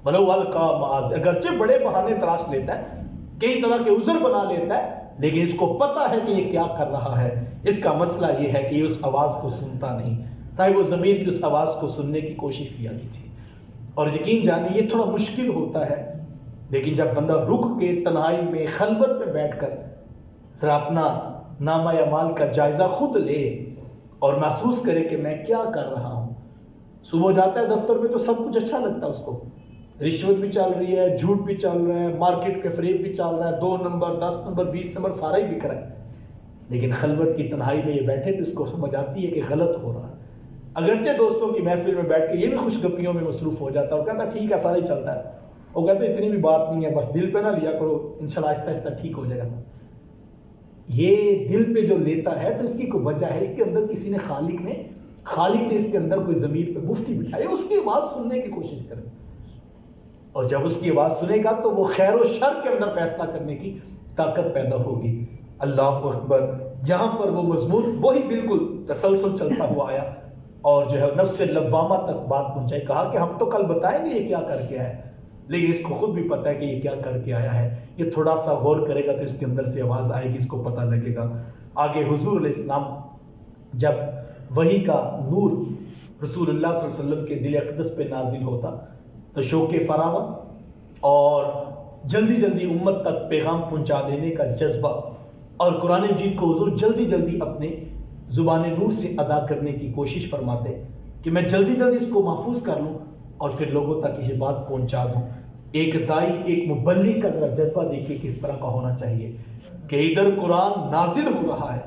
ولو القی معاذ، اگرچہ بڑے بہانے تراش لیتا ہے، کئی طرح کے عذر بنا لیتا ہے، لیکن اس کو پتا ہے کہ یہ کیا کر رہا ہے۔ اس کا مسئلہ یہ ہے کہ یہ اس آواز کو سنتا نہیں۔ صاحب وہ ضمیر کی اس آواز کو سننے کی کوشش کیا کیجیے، اور یقین جانیے یہ تھوڑا مشکل ہوتا ہے، لیکن جب بندہ رک کے تنہائی میں خلوت میں بیٹھ کر پھر اپنا نامہ اعمال کا جائزہ خود لے اور محسوس کرے کہ میں کیا کر رہا ہوں۔ صبح جاتا ہے دفتر میں تو سب کچھ اچھا لگتا ہے اس کو، رشوت بھی چل رہی ہے، جھوٹ بھی چل رہا ہے، مارکیٹ کے فریب بھی چل رہا ہے، 2 نمبر 10 نمبر 20 نمبر سارا ہی بک رہا ہے، لیکن خلوت کی تنہائی میں یہ بیٹھے تو اس کو سمجھ آتی ہے کہ غلط ہو رہا ہے۔ اگرچہ دوستوں کی محفل میں بیٹھ کے یہ بھی خوش گپیوں میں مصروف ہو جاتا ہے اور کہتا ہے ٹھیک ہے سارا ہی چلتا ہے، وہ کہتے ہیں اتنی بھی بات نہیں ہے، بس دل پہ نہ لیا کرو، انشاءاللہ آہستہ آہستہ ٹھیک ہو جائے گا۔ یہ دل پہ جو لیتا ہے تو اس کی کوئی وجہ ہے، اس کے اندر کسی نے خالق نے خالق نے اس کے اندر کوئی ضمیر پہ مفتی بٹھائے، اس کی آواز سننے کی کوشش کریں، اور جب اس کی آواز سنے گا تو وہ خیر و شر کے اندر فیصلہ کرنے کی طاقت پیدا ہوگی۔ اللہ اکبر۔ یہاں پر وہ مضمون وہی بالکل تسلسل چلتا ہوا آیا اور جو ہے نفس لوامہ تک بات پہنچائی، کہا کہ ہم تو کل بتائیں گے یہ کیا کر کے آیا ہے، لیکن اس کو خود بھی پتہ ہے کہ یہ کیا کر کے آیا ہے، یہ تھوڑا سا غور کرے گا تو اس کے اندر سے آواز آئے گی، اس کو پتہ لگے گا۔ آگے حضور علیہ السلام جب وحی کا نور رسول اللہ صلی اللہ علیہ وسلم کے دل اقدس پہ نازل ہوتا تو شوق فراوان اور جلدی جلدی امت تک پیغام پہنچا دینے کا جذبہ، اور قرآن مجید کو حضور جلدی جلدی اپنے زبان نور سے ادا کرنے کی کوشش فرماتے کہ میں جلدی جلدی اس کو محفوظ کر لوں اور پھر لوگوں تک یہ بات پہنچا دوں۔ ایک دائی، ایک مبلغ کا ذرا جذبہ دیکھیے کس طرح کا ہونا چاہیے کہ ادھر قرآن نازل ہو رہا ہے،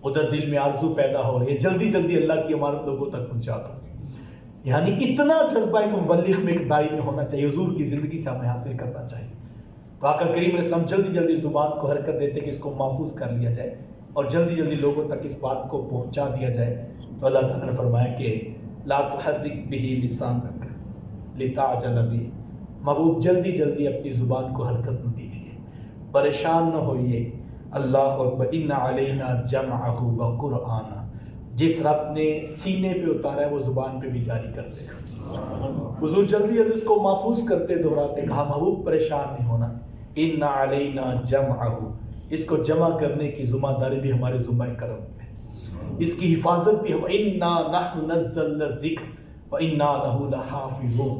ادھر دل میں آرزو پیدا ہو رہی ہے جلدی جلدی اللہ کی امانت لوگوں تک پہنچا دوں۔ یعنی اتنا جذبہ ایک مبلغ میں، ایک دائی میں ہونا چاہیے، حضور کی زندگی سے ہمیں حاصل کرنا چاہیے۔ تو آقا کریم علیہ السلام جلدی جلدی زبان کو حرکت دیتے کہ اس کو محفوظ کر لیا جائے اور جلدی جلدی لوگوں تک اس بات کو پہنچا دیا جائے۔ تو اللہ تعالیٰ نے فرمایا کہ لا تحرک بہ لسانک لتعجل بہ، محبوب جلدی جلدی اپنی زبان کو حرکت نہ دیجیے، پریشان نہ ہوئیے۔ اللہ اکبر۔ ان علینا جمعہ وقرآنہ، جس رب نے سینے پہ اتارا ہے وہ زبان پہ بھی جاری کر دے گا۔ حضور جلدی جلدی اس کو محفوظ کرتے دہراتے، کہا محبوب پریشان نہیں ہونا، ان علینا جمعہ، اس کو جمع کرنے کی ذمہ داری بھی ہمارے ذمہ کرم ہے، اس کی حفاظت بھی ہم، انا نحن نزلنا الذکر وانا لہ لحافظون،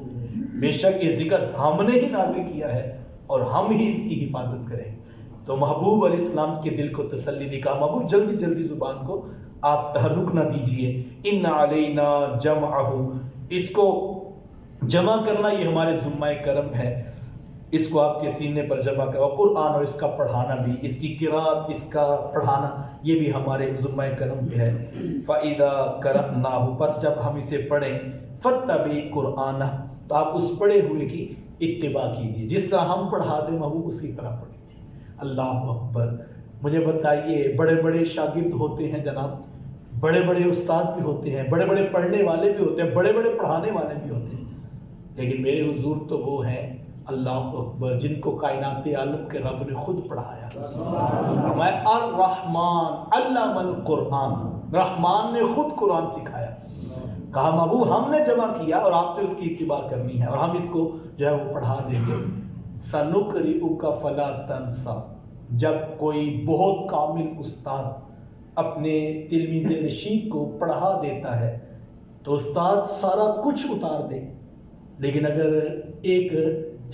بے شک یہ ذکر ہم نے ہی نازل کیا ہے اور ہم ہی اس کی حفاظت کریں۔ تو محبوب علیہ السلام کے دل کو تسلی دی، کہا محبوب جلدی جلدی زبان کو آپ تحرک نہ دیجئے، ان علینا جمعہ، اس کو جمع کرنا یہ ہمارے ذمہ کرم ہے، اس کو آپ کے سینے پر جمع کرو، قرآن اور اس کا پڑھانا بھی، اس کی قرات، اس کا پڑھانا یہ بھی ہمارے ذمہ کرم پہ ہے۔ فَإِذَا قَرَأْنَاهُ، پس جب ہم اسے پڑھیں، فَاتَّبِعْ قُرْآنَهُ، تو آپ اس پڑھے ہوئے کی اتباع کیجیے، جس طرح ہم پڑھا دیں محبوب اسی طرح پڑھیے۔ اللہ اکبر۔ مجھے بتائیے، بڑے بڑے شاگرد ہوتے ہیں جناب، بڑے بڑے استاد بھی ہوتے ہیں، بڑے بڑے پڑھنے والے بھی ہوتے ہیں، بڑے بڑے پڑھانے والے بھی ہوتے ہیں، لیکن میرے حضور تو وہ ہیں اللہ اکبر جن کو کائنات عالم کے رب نے خود پڑھایا۔ میں الرحمن علم القرآن، رحمان نے خود قرآن سکھایا۔ کہا محبوب ہم نے جمع کیا اور آپ نے اس کی اتباع کرنی ہے اور ہم اس کو جو ہے وہ پڑھا دیں گے۔ سنقرئک فلا تنسیٰ، جب کوئی بہت کامل استاد اپنے تلمیذ رشید کو پڑھا دیتا ہے تو استاد سارا کچھ اتار دے، لیکن اگر ایک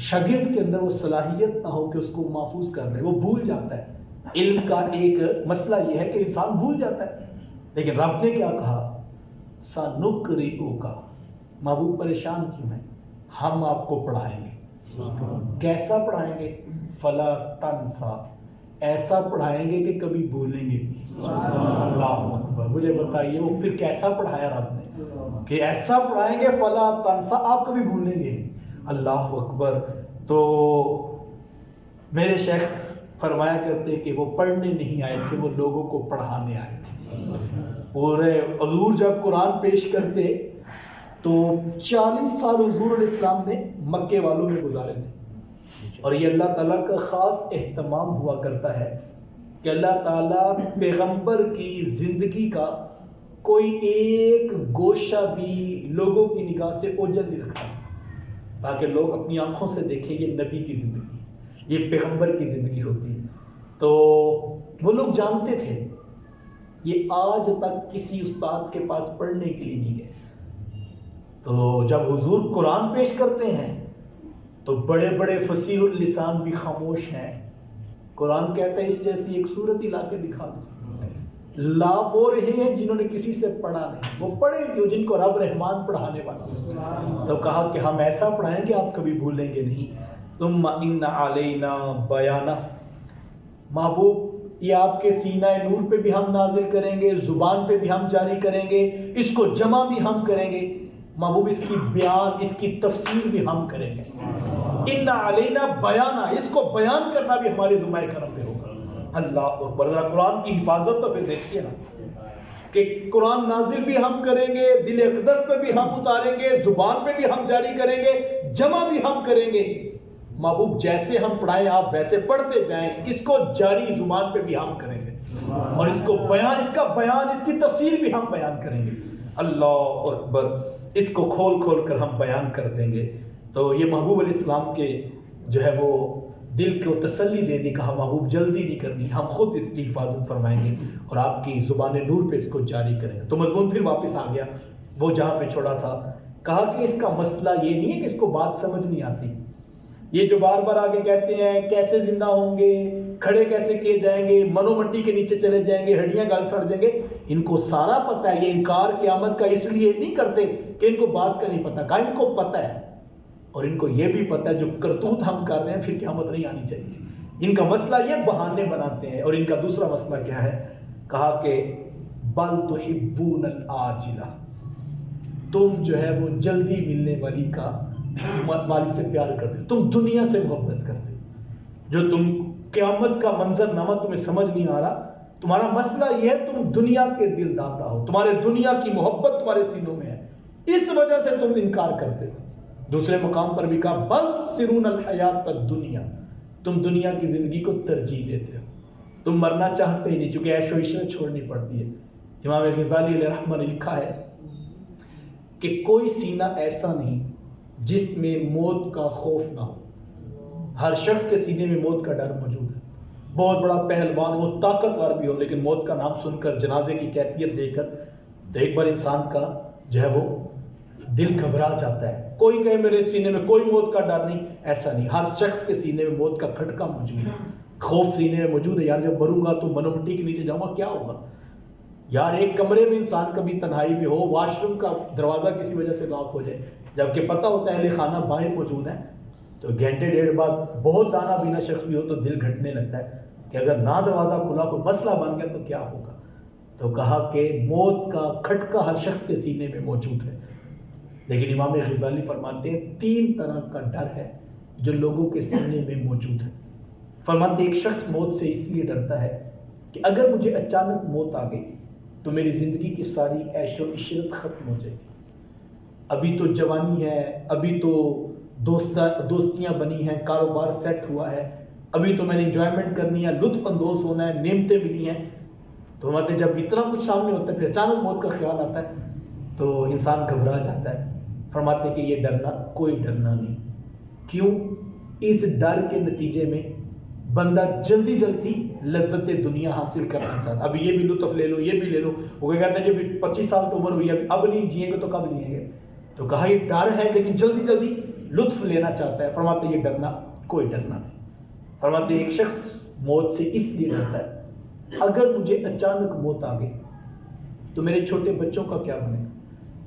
شاگرد کے اندر وہ صلاحیت نہ ہو کہ اس کو محفوظ کر لے، وہ بھول جاتا ہے۔ علم کا ایک مسئلہ یہ ہے کہ انسان بھول جاتا ہے، لیکن رب نے کیا کہا؟ سنقرئک، محبوب پریشان کیوں ہے؟ ہم آپ کو پڑھائیں گے۔ کیسا پڑھائیں گے؟ فلا تنسیٰ، ایسا پڑھائیں گے کہ کبھی بھولیں گے۔ اللہ اکبر۔ مجھے بتائیے وہ پھر کیسا پڑھایا رب نے کہ ایسا پڑھائیں گے فلا تنسیٰ، آپ کبھی بھولیں گے۔ اللہ اکبر۔ تو میرے شیخ فرمایا کرتے کہ وہ پڑھنے نہیں آئے تھے، وہ لوگوں کو پڑھانے آئے تھے۔ اور حضور جب قرآن پیش کرتے تو 40 سال حضور علیہ السلام نے مکے والوں میں گزارے تھے، اور یہ اللہ تعالیٰ کا خاص اہتمام ہوا کرتا ہے کہ اللہ تعالیٰ پیغمبر کی زندگی کا کوئی ایک گوشہ بھی لوگوں کی نگاہ سے اوجھل نہیں رکھتا، تاکہ لوگ اپنی آنکھوں سے دیکھیں یہ نبی کی زندگی، یہ پیغمبر کی زندگی ہوتی ہے۔ تو وہ لوگ جانتے تھے یہ آج تک کسی استاد کے پاس پڑھنے کے لیے نہیں گئے۔ تو جب حضور قرآن پیش کرتے ہیں تو بڑے بڑے فصیح اللسان بھی خاموش ہیں۔ قرآن کہتا ہے اس جیسی ایک صورت لا کے دکھا دو۔ لا وہ رہے ہیں جنہوں نے کسی سے پڑھا نہیں، وہ پڑھے بھی جن کو رب رحمان پڑھانے والا، تو کہا کہ ہم ایسا پڑھائیں گے آپ کبھی بھولیں گے نہیں۔ ثم ان علینا بیانہ، محبوب یہ آپ کے سینہ نور پہ بھی ہم نازل کریں گے، زبان پہ بھی ہم جاری کریں گے، اس کو جمع بھی ہم کریں گے، محبوب اس کی بیان، اس کی تفسیر بھی ہم کریں گے۔ ان علینا بیانہ، اس کو بیان کرنا بھی ہمارے ذمہ کرم پہ ہوگا۔ اللہ اکبر۔ قرآن کی حفاظت تو پھر دیکھیے نا، کہ قرآن نازل بھی ہم کریں گے، دل اقدس پہ بھی ہم اتاریں گے، زبان پہ بھی ہم جاری کریں گے، جمع بھی ہم کریں گے۔ محبوب جیسے ہم پڑھائیں آپ ویسے پڑھتے جائیں، اس کو جاری زبان پہ بھی ہم کریں گے، اور اس کو بیان، اس کا بیان، اس کی تفسیر بھی ہم بیان کریں گے۔ اللہ اکبر، اس کو کھول کھول کر ہم بیان کر دیں گے۔ تو یہ محبوب علیہ السلام کے جو ہے وہ دل کو تسلی دے دی، کہا محبوب جلدی نہیں کرنی، ہم خود اس کی حفاظت فرمائیں گے اور آپ کی زبان نور پہ اس کو جاری کریں گے۔ تو مضمون پھر واپس آ گیا وہ جہاں پہ چھوڑا تھا، کہا کہ اس کا مسئلہ یہ نہیں ہے کہ اس کو بات سمجھ نہیں آتی، یہ جو بار بار آگے کہتے ہیں کیسے زندہ ہوں گے، کھڑے کیسے کیے جائیں گے، منو مٹی کے نیچے چلے جائیں گے، ہڈیاں گل سڑ جائیں گے، ان کو سارا پتہ ہے۔ یہ انکار قیامت کا اس لیے نہیں کرتے کہ ان کو بات کا نہیں پتہ، کہا ان کو پتہ ہے، اور ان کو یہ بھی پتہ ہے جو کرتوت ہم کر رہے ہیں پھر قیامت نہیں آنی چاہیے۔ ان کا مسئلہ یہ بہانے بناتے ہیں، اور ان کا دوسرا مسئلہ کیا ہے؟ کہا کہ بل تحبون العاجلہ، تم جو ہے وہ جلدی ملنے والی سے پیار کرتے، تم دنیا سے محبت کرتے، جو تم قیامت کا منظر نامہ تمہیں سمجھ نہیں آ رہا، تمہارا مسئلہ یہ ہے تم دنیا کے دل داتا ہو، تمہارے دنیا کی محبت تمہارے سینوں میں ہے، اس وجہ سے تم انکار کرتے ہو۔ دوسرے مقام پر بھی کہا بل تؤثرون الحیات الدنیا، تم دنیا کی زندگی کو ترجیح دیتے ہو، تم مرنا چاہتے ہی نہیں، چونکہ عیش و عشرت چھوڑنی پڑتی ہے۔ امام غزالی علیہ رحمہ نے لکھا ہے کہ کوئی سینہ ایسا نہیں جس میں موت کا خوف نہ ہو، ہر شخص کے سینے میں موت کا ڈر موجود ہے، بہت بڑا پہلوان ہو، طاقتور بھی ہو، لیکن موت کا نام سن کر، جنازے کی کیفیت دیکھ کر تو ایک بار انسان کا جو ہے وہ دل گھبرا جاتا ہے۔ کوئی کہے میرے سینے میں کوئی موت کا ڈر نہیں، ایسا نہیں، ہر شخص کے سینے میں موت کا کھٹکا موجود ہے، خوف سینے میں موجود ہے، یار جب مروں گا تو منو مٹی کے نیچے جاؤں گا کیا ہوگا، یار ایک کمرے میں انسان کبھی تنہائی میں ہو، واش روم کا دروازہ کسی وجہ سے لاک ہو جائے، جبکہ پتہ ہوتا ہے اہل خانہ باہر موجود ہے، تو گھنٹے ڈیڑھ بعد بہت دانا بینا شخص بھی ہو تو دل گھٹنے لگتا ہے کہ اگر نہ دروازہ کھلا کوئی مسئلہ بن گیا تو کیا ہوگا۔ تو کہا کہ موت کا کھٹکا ہر شخص کے سینے میں موجود ہے، لیکن امام غزالی فرماتے ہیں 3 طرح کا ڈر ہے جو لوگوں کے سینے میں موجود ہے۔ فرماتے ہیں ایک شخص موت سے اس لیے ڈرتا ہے کہ اگر مجھے اچانک موت آ گئی تو میری زندگی کی ساری عیش و عشرت ختم ہو جائے گی، ابھی تو جوانی ہے، ابھی تو دوستیاں بنی ہیں، کاروبار سیٹ ہوا ہے، ابھی تو میں نے انجوائمنٹ کرنی ہے، لطف اندوز ہونا ہے، نعمتیں ملی ہیں۔ تو فرماتے ہیں جب اتنا کچھ سامنے ہوتا ہے پھر اچانک موت کا خیال آتا ہے تو انسان گھبرا جاتا ہے۔ فرماتے ہیں کہ یہ ڈرنا کوئی ڈرنا نہیں، کیوں؟ اس ڈر کے نتیجے میں بندہ جلدی جلدی لذت دنیا حاصل کرنا چاہتا، اب یہ بھی لطف لے لو، یہ بھی لے لو، وہ کہتا ہے جب 25 سال تو عمر ہوئی اب نہیں جئیں گے تو کب جئیں گے؟ تو کہا یہ ڈر ہے لیکن جلدی جلدی لطف لینا چاہتا ہے۔ فرماتے یہ ڈرنا کوئی ڈرنا نہیں۔ فرماتے ایک شخص موت سے اس لیے ڈرتا ہے اگر مجھے اچانک موت آ گئی تو میرے چھوٹے بچوں کا کیا بنے گا،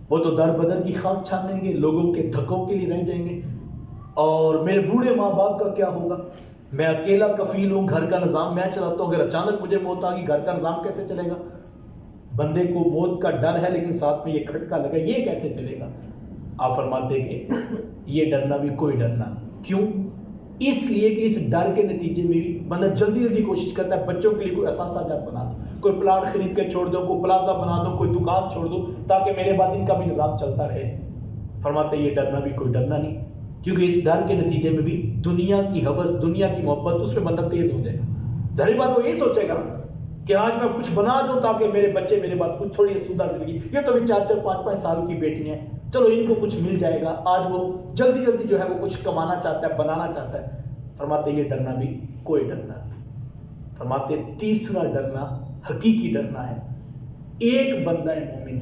وہ تو در بدر کی خاک چھانیں گے، لوگوں کے دھکوں کے لیے رہ جائیں گے، اور میرے بوڑھے ماں باپ کا کیا ہوگا، میں اکیلا کفیل ہوں، گھر کا نظام میں چلاتا ہوں، اگر اچانک مجھے موت آ گئی گھر کا نظام کیسے چلے گا؟ بندے کو موت کا ڈر ہے لیکن ساتھ میں یہ کھٹکا لگا، یہ کیسے چلے گا؟ آپ فرماتے کہ یہ ڈرنا بھی کوئی ڈرنا نہیں، کیوں؟ اس لیے کہ اس ڈر کے نتیجے میں بھی بندہ جلدی جلدی کوشش کرتا ہے بچوں کے لیے کوئی اثاثہ جات بنا دو، کوئی پلاٹ خرید کے چھوڑ دو، کوئی پلازا بنا دو، کوئی دکان چھوڑ دو تاکہ میرے بعد ان کا بھی نظام چلتا رہے۔ فرماتے یہ ڈرنا بھی کوئی ڈرنا نہیں، کیونکہ اس ڈر کے نتیجے میں بھی دنیا کی ہوس، دنیا کی محبت اس میں بندہ تیز ہو جائے گا۔ ظاہر بات وہ یہ سوچے گا کہ آج میں کچھ بنا دوں تاکہ میرے بچے میرے بعد کچھ تھوڑی سودہ زندگی، یہ تو بھی 4-4 5-5 سال کی بیٹی ہیں، چلو ان کو کچھ مل جائے گا، آج وہ جلدی جلدی جو ہے وہ کچھ کمانا چاہتا ہے، بنانا چاہتا ہے۔ فرماتے یہ ڈرنا بھی کوئی ڈرنا نہیں۔ فرماتے تیسرا ڈرنا حقیقی ڈرنا ہے، ایک بندہ مومن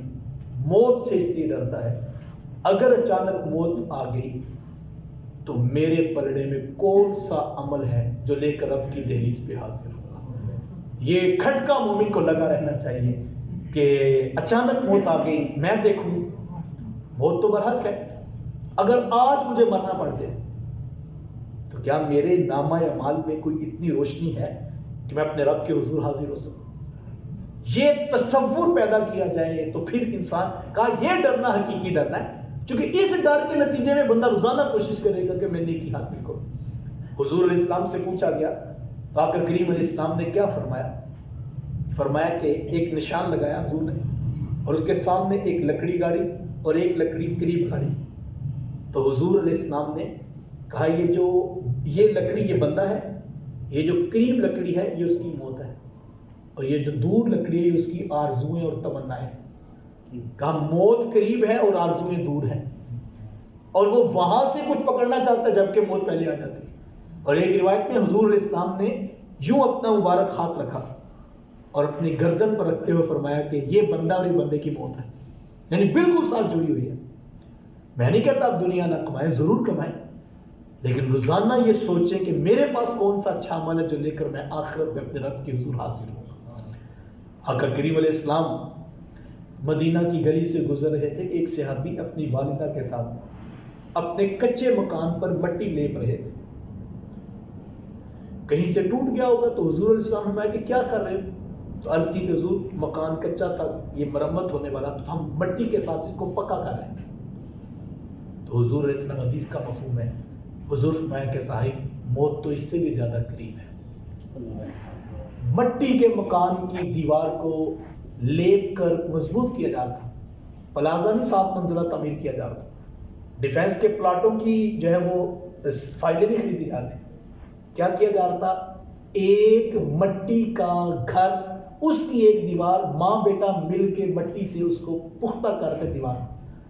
موت سے اس لیے ڈرتا ہے اگر اچانک موت آ گئی تو میرے پلڑے میں کون سا عمل ہے جو لے کر رب کی دہلیز پہ حاضر ہوگا۔ یہ کھٹکا مومن کو لگا رہنا چاہیے کہ اچانک موت آ گئی، میں دیکھوں موت تو برحق ہے، اگر آج مجھے مرنا پڑ جائے تو کیا میرے نامہ اعمال میں کوئی اتنی روشنی ہے کہ میں اپنے رب کے حضور حاضر ہو سکوں؟ یہ تصور پیدا کیا جائے تو پھر انسان کا یہ ڈرنا حقیقی ڈرنا ہے، کیونکہ اس ڈر کے نتیجے میں بندہ روزانہ کوشش کرے گا کہ میں نیکی حاصل کروں۔ حضور علیہ السلام سے پوچھا گیا تو آقا کریم علیہ السلام نے کیا فرمایا؟ فرمایا کہ ایک نشان لگایا حضور نے، اور اس کے سامنے ایک لکڑی گاڑی اور ایک لکڑی قریب گاڑی. تو حضور علیہ السلام نے کہا یہ لکڑی یہ بندہ ہے، یہ جو قریب لکڑی ہے یہ اس کی موت ہے، اور یہ جو دور لکڑی ہے یہ اس کی آرزویں اور تمنائیں. کہا موت قریب ہے اور آرزویں دور ہیں، اور وہ وہاں سے کچھ پکڑنا چاہتا ہے جبکہ موت پہلے آ جاتی ہے. اور ایک روایت میں حضور علیہ السلام نے یوں اپنا مبارک ہاتھ رکھا اور اپنی گردن پر رکھتے ہوئے فرمایا کہ یہ بندہ اور یہ بندے کی موت ہے، یعنی بالکل ساتھ جڑی ہوئی ہے. میں نہیں کہتا آپ دنیا نہ کمائیں، ضرور کمائیں، لیکن روزانہ یہ سوچیں کہ میرے پاس کون سا اچھا عمل ہے جو لے کر میں آخرت میں اپنے رب کے حضور حاصل ہوں. آقا کریم علیہ السلام مدینہ کی گلی سے گزر رہے تھے کہ ایک صحابی اپنی والدہ کے ساتھ اپنے کچے مکان پر مٹی لیپ رہے تھے. کہیں سے ٹوٹ گیا ہوگا تو حضور علیہ السلام نے فرمایا کہ کیا کر رہے ہو؟ تو عرض کی کہ حضور مکان کچا تھا، یہ مرمت ہونے والا، تو ہم مٹی کے ساتھ اس کو پکا کر رہے ہیں. تو حضور علیہ السلام حدیث کا مفہوم ہے، حضور فرمایا کہ صاحب موت تو اس سے بھی زیادہ قریب ہے. مٹی کے مکان کی دیوار کو لیپ کر مضبوط کیا جا رہا، پلازا نہیں 7 منزلہ تعمیر کیا جا رہا، ڈیفینس کے پلاٹوں کی جو ہے وہ فائدے نہیں خریدی جاتے. کیا کیا جا رہا تھا؟ ایک مٹی کا گھر، اس کی ایک دیوار، ماں بیٹا مل کے مٹی سے اس کو پختہ کرتے دیوار.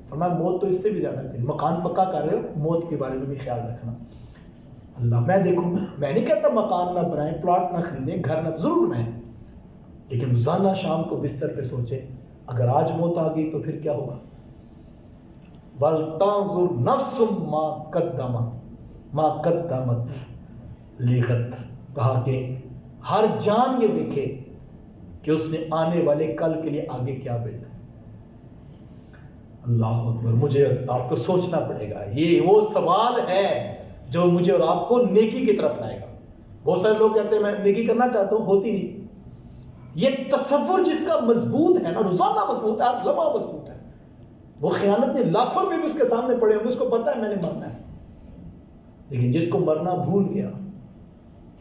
فرمایا موت تو اس سے بھی زیادہ ہے، مکان پکا کر رہے ہو، موت کے بارے میں بھی خیال رکھنا. اللہ میں دیکھوں، میں نہیں کہتا مکان نہ بنائیں، پلاٹ نہ خریدیں، گھر نہ ضرور بنائیں، لیکن روزانہ شام کو بستر پہ سوچیں اگر آج موت آ گئی تو پھر کیا ہوگا. وَلْتَنْظُرْ نَفْسٌ مَا قَدَّمَتْ لِغَدٍ. کہا کہ ہر جان یہ دیکھے کہ اس نے آنے والے کل کے لیے آگے کیا بھیجا. اللہ اکبر. مجھے آپ کو سوچنا پڑے گا، یہ وہ سوال ہے جو مجھے اور آپ کو نیکی کی طرف لائے گا. بہت سارے لوگ کہتے ہیں میں نیکی کرنا چاہتا ہوں، ہوتی نہیں. یہ تصور جس کا مضبوط ہے نا، روزانہ مضبوط ہے، ہر لمحہ مضبوط ہے. وہ خیانت میں لاکھوں روپے بھی اس کے سامنے پڑے ہوں، اس کو پتا ہے میں نے مرنا ہے. لیکن جس کو مرنا بھول گیا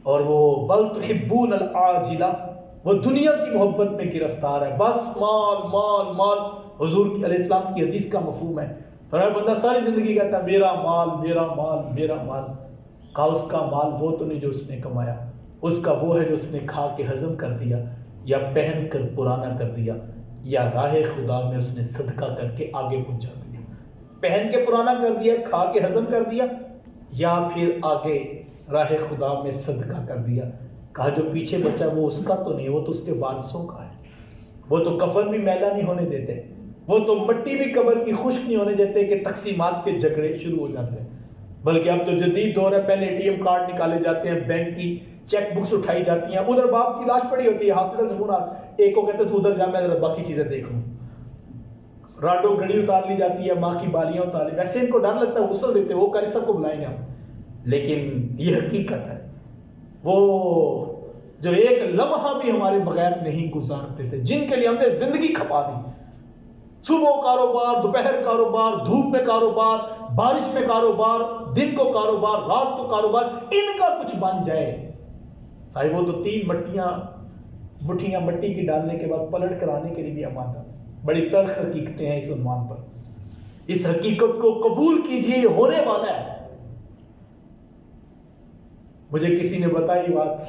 اور وہ بل تحبون العاجلہ، وہ دنیا کی محبت میں گرفتار ہے، بس مال مال مال. حضور علیہ السلام کی حدیث کا مفہوم ہے، فرمایا بندہ ساری زندگی کہتا ہے میرا مال میرا مال میرا مال. کہا اس کا مال وہ تو نہیں جو اس نے کمایا، اس کا وہ ہے جو اس نے کھا کے ہضم کر دیا، یا پہن کر پرانا کر دیا، یا راہ خدا میں اس نے صدقہ کر کے آگے پہنچا دیا. پہن کے پرانا کر دیا، کھا کے ہضم کر دیا، یا پھر آگے راہ خدا میں صدقہ کر دیا. کہا جو پیچھے بچا وہ اس کا تو نہیں، وہ تو اس کے وارثوں کا ہے. وہ تو کفن بھی میلا نہیں ہونے دیتے، وہ تو مٹی بھی قبر کی خشک نہیں ہونے دیتے کہ تقسیمات کے جھگڑے شروع ہو جاتے ہیں. بلکہ اب تو جدید دور ہے، پہلے اے ٹی ایم کارڈ نکالے جاتے ہیں، بینک کی چیک بکس اٹھائی جاتی ہیں، ادھر باپ کی لاش پڑی ہوتی ہے، ہاسپٹل سے فون آ، ایک کو کہتے تو ادھر جا میں ذرا باقی چیزیں دیکھ لوں. راڈو گھڑی اتار لی جاتی ہے، ماں کی بالیاں اتار لی. ویسے ان کو ڈر لگتا ہے، غسل دیتے، وہ کاری سب کو بلائیں گے ہم، لیکن یہ حقیقت ہے. وہ جو ایک لمحہ بھی ہمارے بغیر نہیں گزارتے تھے، جن کے لیے ہم نے زندگی کھپا دی. صبح کاروبار، دوپہر کاروبار، دھوپ میں کاروبار، بارش میں کاروبار، دن کو کاروبار، رات کو کاروبار، ان کا کچھ بن جائے. صاحب وہ تو 3 مٹھیاں مٹی کی ڈالنے کے بعد پلٹ کر آنے کے لیے بھی آمادہ. بڑی تلخ حقیقتیں ہیں اس عنوان پر. اس حقیقت کو قبول کیجیے، یہ ہونے والا ہے. مجھے کسی نے بتائی بات،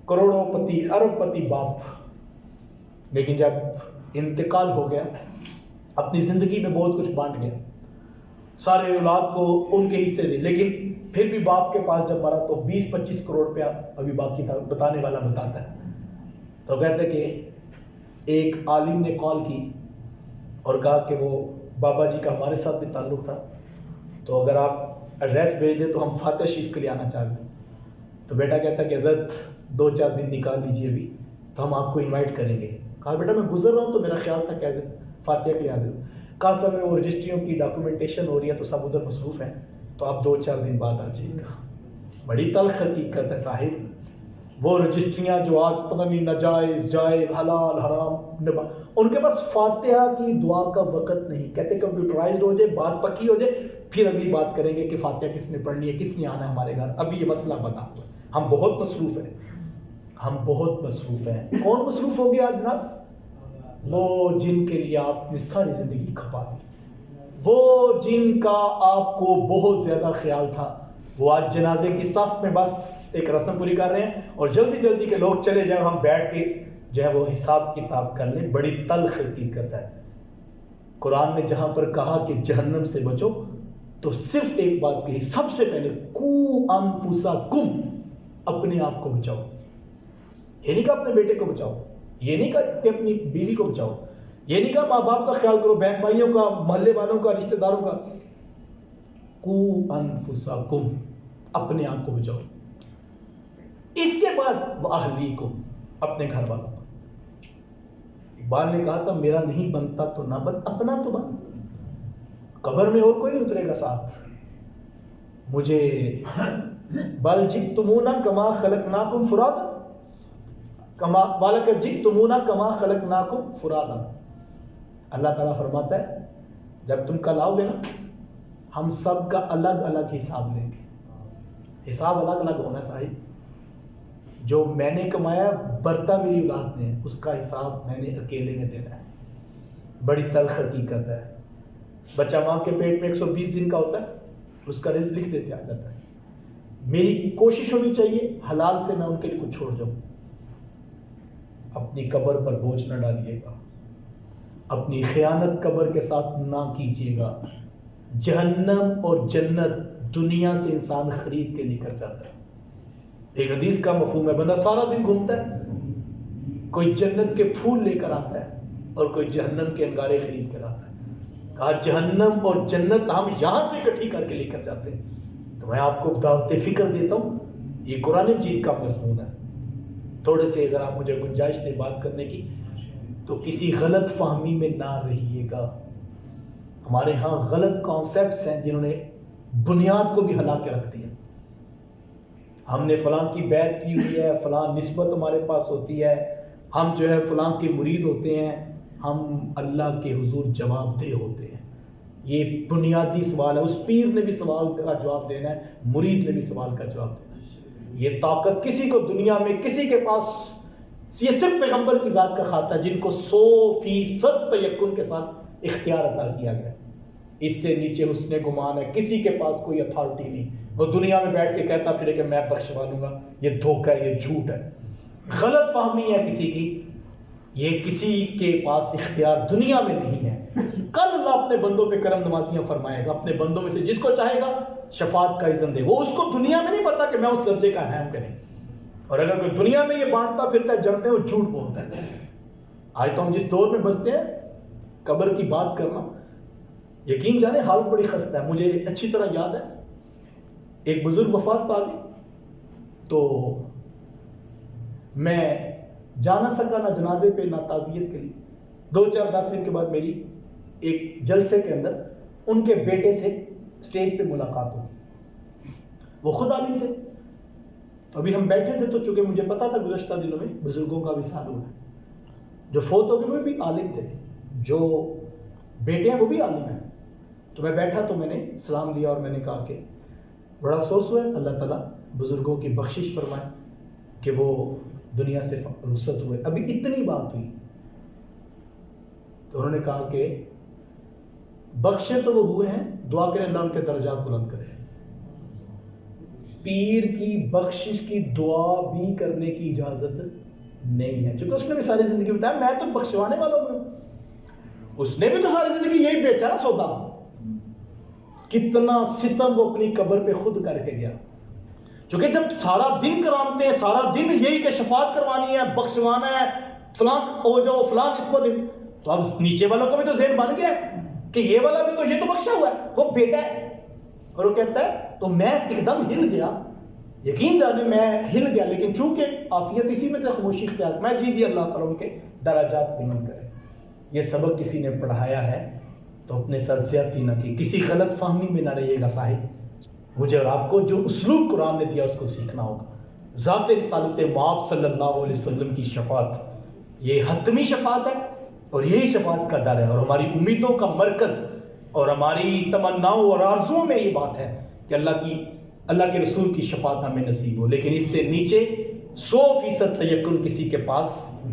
کروڑوں پتی ارب پتی باپ، لیکن جب انتقال ہو گیا اپنی زندگی میں بہت کچھ بانٹ گیا، سارے اولاد کو ان کے حصے دے، لیکن پھر بھی باپ کے پاس جب مرا تو 20-25 کروڑ روپیہ ابھی باقی تھا. بتانے والا بتاتا ہے تو کہتے کہ ایک عالم نے کال کی اور کہا کہ وہ بابا جی کا ہمارے ساتھ بھی تعلق تھا، تو اگر آپ ایڈریس بھیج دیں تو ہم فاتح شریف کے لیے آنا چاہتے ہیں. تو بیٹا کہتا کہ حضرت 2-4 دن نکال لیجیے ابھی تو ہم آپ کو انوائٹ کریں گے. کہا بیٹا میں گزر رہا ہوں تو میرا خیال تھا کہ فاتحہ کے لیے آ جاؤ. کہا سر میں وہ رجسٹریوں کی ڈاکومنٹیشن ہو رہی ہے تو سب ادھر مصروف ہیں، تو آپ 2-4 دن بعد آ جائیے گا. بڑی تلخ حقیقت ہے صاحب. وہ رجسٹریاں جو آج پتہ نہیں ناجائز جائز حلال حرام، ان کے پاس فاتحہ کی دعا کا وقت نہیں. کہتے کمپیوٹرائزڈ ہو جائے، بات پکی ہو جائے، پھر اگلی بات کریں گے کہ فاتحہ کس نے پڑھنی ہے، کس نے آنا ہے ہمارے گھر. ابھی یہ مسئلہ بنا ہوا ہے. ہم بہت مصروف ہیں، ہم بہت مصروف ہیں. کون مصروف ہو گیا آج جناب؟ وہ جن کے لیے آپ نے ساری زندگی کھپا دی، وہ جن کا آپ کو بہت زیادہ خیال تھا، وہ آج جنازے کی صف میں بس ایک رسم پوری کر رہے ہیں اور جلدی جلدی کے لوگ چلے جائیں اور ہم بیٹھ کے جو ہے وہ حساب کتاب کر لیں۔ بڑی تلخ حقیقت ہے۔ قرآن نے جہاں پر کہا کہ جہنم سے بچو تو صرف ایک بات کہی، سب سے پہلے قوا انفسکم، اپنے آپ کو بچاؤ۔ یہ نہیں کہا اپنے بیٹے کو بچاؤ، یہ نہیں کہا کہ اپنی بیوی کو بچاؤ، یہ نہیں کہا ماں باپ کا خیال کرو، بہن بھائیوں کا، محلے والوں کا، رشتہ داروں کا۔ قوا انفسکم، اپنے آپ کو بچاؤ۔ اس کے بعد واہلیکم، اپنے گھر والوں کو۔ اقبال نے کہا تھا میرا نہیں بنتا تو نہ بن، اپنا تو بن۔ قبر میں اور کوئی نہیں اترے گا ساتھ مجھے، بل جئتمونا کما خلقناکم فرادا، کما بالک جئتمونا کما خلقناکم فرادا۔ اللہ تعالیٰ فرماتا ہے جب تم کل آؤ گے نا، ہم سب کا الگ الگ حساب لیں گے۔ حساب الگ الگ ہونا صحیح، جو میں نے کمایا برتا میری اولاد نے، اس کا حساب میں نے اکیلے میں دینا ہے۔ بڑی تلخ حقیقت ہے۔ بچہ ماں کے پیٹ میں 120 دن کا ہوتا ہے، اس کا رزق لکھ دیتے آ جاتا ہے۔ میری کوشش ہونی چاہیے حلال سے میں ان کے لیے کچھ چھوڑ جاؤں۔ اپنی قبر پر بوجھ نہ ڈالیے گا، اپنی خیانت قبر کے ساتھ نہ کیجیے گا۔ جہنم اور جنت دنیا سے انسان خرید کے لے کر جاتا ہے۔ ایک حدیث کا مفہوم ہے، بندہ سارا دن گھومتا ہے، کوئی جنت کے پھول لے کر آتا ہے اور کوئی جہنم کے انگارے خرید کر آتا ہے۔ کہا جہنم اور جنت ہم یہاں سے اکٹھی کر کے لے کر جاتے ہیں۔ تو میں آپ کو دعوت فکر دیتا ہوں، یہ قرآن مجید کا مضمون ہے۔ تھوڑے سے اگر آپ مجھے گنجائش دیں بات کرنے کی تو کسی غلط فہمی میں نہ رہیے گا۔ ہمارے ہاں غلط کانسیپٹس ہیں جنہوں نے بنیاد کو بھی ہلا کے رکھ دیا۔ ہم نے فلاں کی بیعت کی ہوئی ہے، فلاں نسبت ہمارے پاس ہوتی ہے، ہم جو ہے فلاں کے مرید ہوتے ہیں، ہم اللہ کے حضور جواب دہ ہوتے ہیں۔ یہ بنیادی سوال ہے۔ اس پیر نے بھی سوال کا جواب دینا ہے، مرید نے بھی سوال کا جواب دینا ہے۔ یہ طاقت کسی کو دنیا میں کسی کے پاس، یہ صرف پیغمبر کی ذات کا خاصہ ہے جن کو 100% تیقن کے ساتھ اختیار عطا کیا گیا۔ اس سے نیچے حسن گمان ہے، کسی کے پاس کوئی اتھارٹی نہیں۔ وہ دنیا میں بیٹھ کے کہتا پھرے کہ میں بخشوا لوں گا، یہ دھوکہ ہے، یہ جھوٹ ہے، غلط فہمی ہے کسی کی۔ یہ کسی کے پاس اختیار دنیا میں نہیں ہے۔ کل اللہ اپنے بندوں پہ کرم نوازیاں فرمائے گا، اپنے بندوں میں سے جس کو چاہے گا شفاعت کا اذن دے۔ وہ اس کو دنیا میں نہیں پتا کہ میں اس درجے کا اہم کریں، اور اگر کوئی دنیا میں یہ بانٹتا پھرتا ہے جڑتے ہیں، وہ جھوٹ بولتا ہے۔ آج تو ہم جس دور میں بستے ہیں، قبر کی بات کرنا یقین جانے حالت بڑی خستہ ہے۔ مجھے اچھی طرح یاد ہے ایک بزرگ وفات پا گئی تو میں جا نہ سکا نہ جنازے پہ نہ تعزیت کے لیے۔ 2-4 دن کے بعد میری ایک جلسے کے اندر ان کے بیٹے سے اسٹیج پہ ملاقات ہوئی۔ وہ خود عالم تھے، ابھی ہم بیٹھے تھے تو چونکہ مجھے پتا تھا گزشتہ دنوں میں بزرگوں کا وصال ہوا ہے۔ جو فوت ہو گئے وہ بھی عالم تھے، جو بیٹے ہیں وہ بھی عالم ہیں۔ تو میں بیٹھا تو میں نے سلام لیا اور میں نے کہا کہ بڑا افسوس ہوا ہے، اللہ تعالیٰ بزرگوں کی بخشش فرمائے کہ وہ دنیا سے رخصت ہوئے۔ ابھی اتنی بات ہوئی تو انہوں نے کہا کہ بخشے تو وہ ہوئے ہیں، دعا کریں اللہ ان کے درجات بلند کرے۔ پیر کی بخشش کی دعا بھی کرنے کی اجازت نہیں ہے، چونکہ اس نے بھی ساری زندگی بتایا میں تو بخشوانے والا ہوں۔ اس نے بھی تو ساری زندگی یہی بیچا نا سودا۔ کتنا ستم وہ اپنی قبر پہ خود کر کے گیا، کیونکہ جب سارا دن کرامتے ہیں، سارا دن یہی کہ شفاعت کروانی ہے، بخشوانا ہے، فلاں ہو جاؤ، فلاں نسبت، تو اب نیچے والوں کو بھی تو ذہن بن گیا کہ یہ والا بھی تو، یہ تو بخشا ہوا ہے، وہ بیٹا ہے۔ اور وہ کہتا ہے تو میں ایک دم ہل گیا، یقین جانے میں ہل گیا، لیکن چونکہ عافیت اسی میں تو خاموشی اختیار میں جی اللہ تعالیٰ ان کے درجات بلند کرے۔ یہ سبق کسی نے پڑھایا ہے تو اپنے ساتھ زیادتی نہ کی، کسی غلط فہمی میں نہ رہیے گا صاحب۔ مجھے اور آپ کو جو اسلوب قرآن نے دیا اس کو سیکھنا ہوگا۔ ذات رسالت مآب صلی اللہ علیہ وسلم کی شفاعت یہ حتمی شفاعت ہے، اور یہی شفاعت کا در ہے، اور ہماری امیدوں کا مرکز اور ہماری تمناؤں اور آرزوؤں میں یہ بات ہے کہ اللہ کے رسول کی شفاعت ہمیں نصیب ہو۔ لیکن اس سے نیچے 100% تیقن کسی کے پاس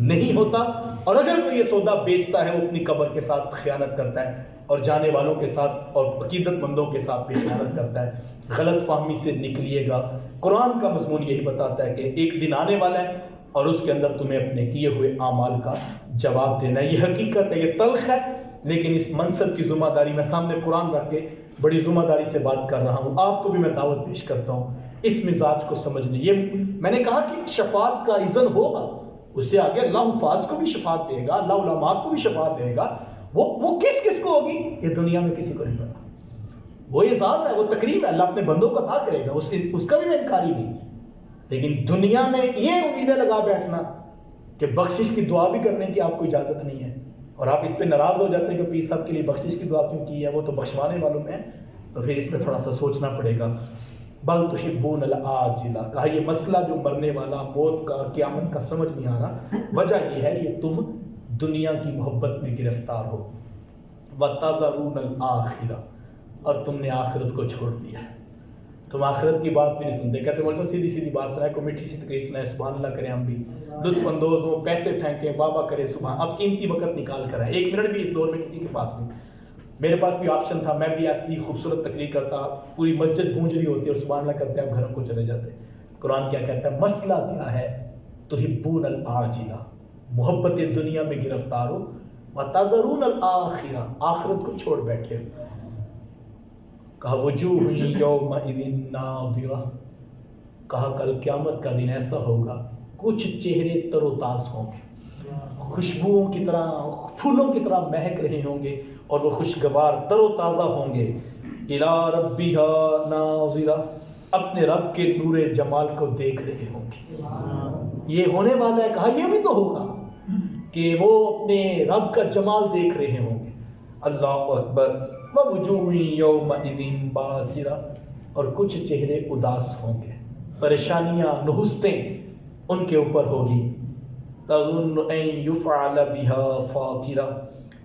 نہیں ہوتا، اور اگر کوئی یہ سودا بیچتا ہے وہ اپنی قبر کے ساتھ خیانت کرتا ہے اور جانے والوں کے ساتھ اور عقیدت مندوں کے ساتھ بھی خیانت کرتا ہے۔ غلط فہمی سے نکلیے گا۔ قرآن کا مضمون یہی بتاتا ہے کہ ایک دن آنے والا ہے اور اس کے اندر تمہیں اپنے کیے ہوئے اعمال کا جواب دینا ہے۔ یہ حقیقت ہے، یہ تلخ ہے، لیکن اس منصب کی ذمہ داری میں سامنے قرآن رکھ کے بڑی ذمہ داری سے بات کر رہا ہوں۔ آپ کو بھی میں دعوت پیش کرتا ہوں اس مزاج کو سمجھنے۔ یہ میں نے کہا کہ شفاعت کا اذن ہوگا، اس سے آگے اللہ حفاظ کو بھی شفاعت دے گا، اللہ علماء کو بھی شفاعت دے گا۔ وہ کس کس کو ہوگی یہ دنیا میں کسی کو نہیں پتا۔ وہ اعزاز ہے، وہ تقریب ہے، اللہ اپنے بندوں کو عطا کرے گا، اس کا بھی میں انکاری نہیں۔ لیکن دنیا میں یہ امیدیں لگا بیٹھنا کہ بخشش کی دعا بھی کرنے کی آپ کو اجازت نہیں ہے، اور آپ اس پہ ناراض ہو جاتے ہیں کہ پیر صاحب کے لیے بخشش کی دعا کیوں کی ہے، وہ تو بخشوانے والوں میں ہے، تو پھر اس میں تھوڑا سا سوچنا پڑے گا۔ بل تحبون العاجلہ، کہا یہ مسئلہ جو مرنے والا، موت کا، قیامت کا سمجھ نہیں آ رہا، وجہ یہ ہے یہ تم دنیا کی محبت میں گرفتار ہو۔ وتذرون الآخرہ، اور تم نے آخرت کو چھوڑ دیا ہے، تم آخرت کی بات بھی نہیں سنتے۔ کہتے مجھ سے سیدھی سیدھی بات سنائے، کوئی میٹھی سی تقریر سنائے، سبحان اللہ کریں ہم بھی، لطف اندوز ہوں، پیسے پھینکیں، بابا کرے سبحان۔ اب قیمتی وقت نکال کر آئے، 1 منٹ بھی اس دور میں کسی کے پاس نہیں۔ میرے پاس بھی آپشن تھا، میں بھی ایسی خوبصورت تقریر کرتا، پوری مسجد گونج رہی ہوتی ہے اور سبحان اللہ کرتے ہیں، ہم گھروں کو چلے جاتے۔ قرآن کیا کہتا ہے؟ مسئلہ کیا ہے؟ تحبون العاجلہ، محبت دنیا میں گرفتار ہو، وتذرون الآخرہ، آخرت کو چھوڑ بیٹھے ہو۔ کہا وجوہ یومئذ ناظرہ، کہا کل قیامت کا دن ایسا ہوگا کچھ چہرے تر و تاز ہوں گے، خوشبوؤں کی طرح، پھولوں کی طرح مہک رہے ہوں گے، اور وہ خوشگوار تر و تازہ ہوں گے۔ الی ربہا ناظرہ، اپنے رب کے نور جمال کو دیکھ رہے ہوں گے۔ یہ ہونے والا ہے، کہا یہ بھی تو ہوگا کہ وہ اپنے رب کا جمال دیکھ رہے ہوں گے۔ اللہ اکبر۔ ووجوہ یومئذ باسرہ، اور کچھ چہرے اداس ہوں گے، پریشانیاں، نحوستیں ان کے اوپر ہوگی۔ تظن ان یفعل بہا فاقرہ،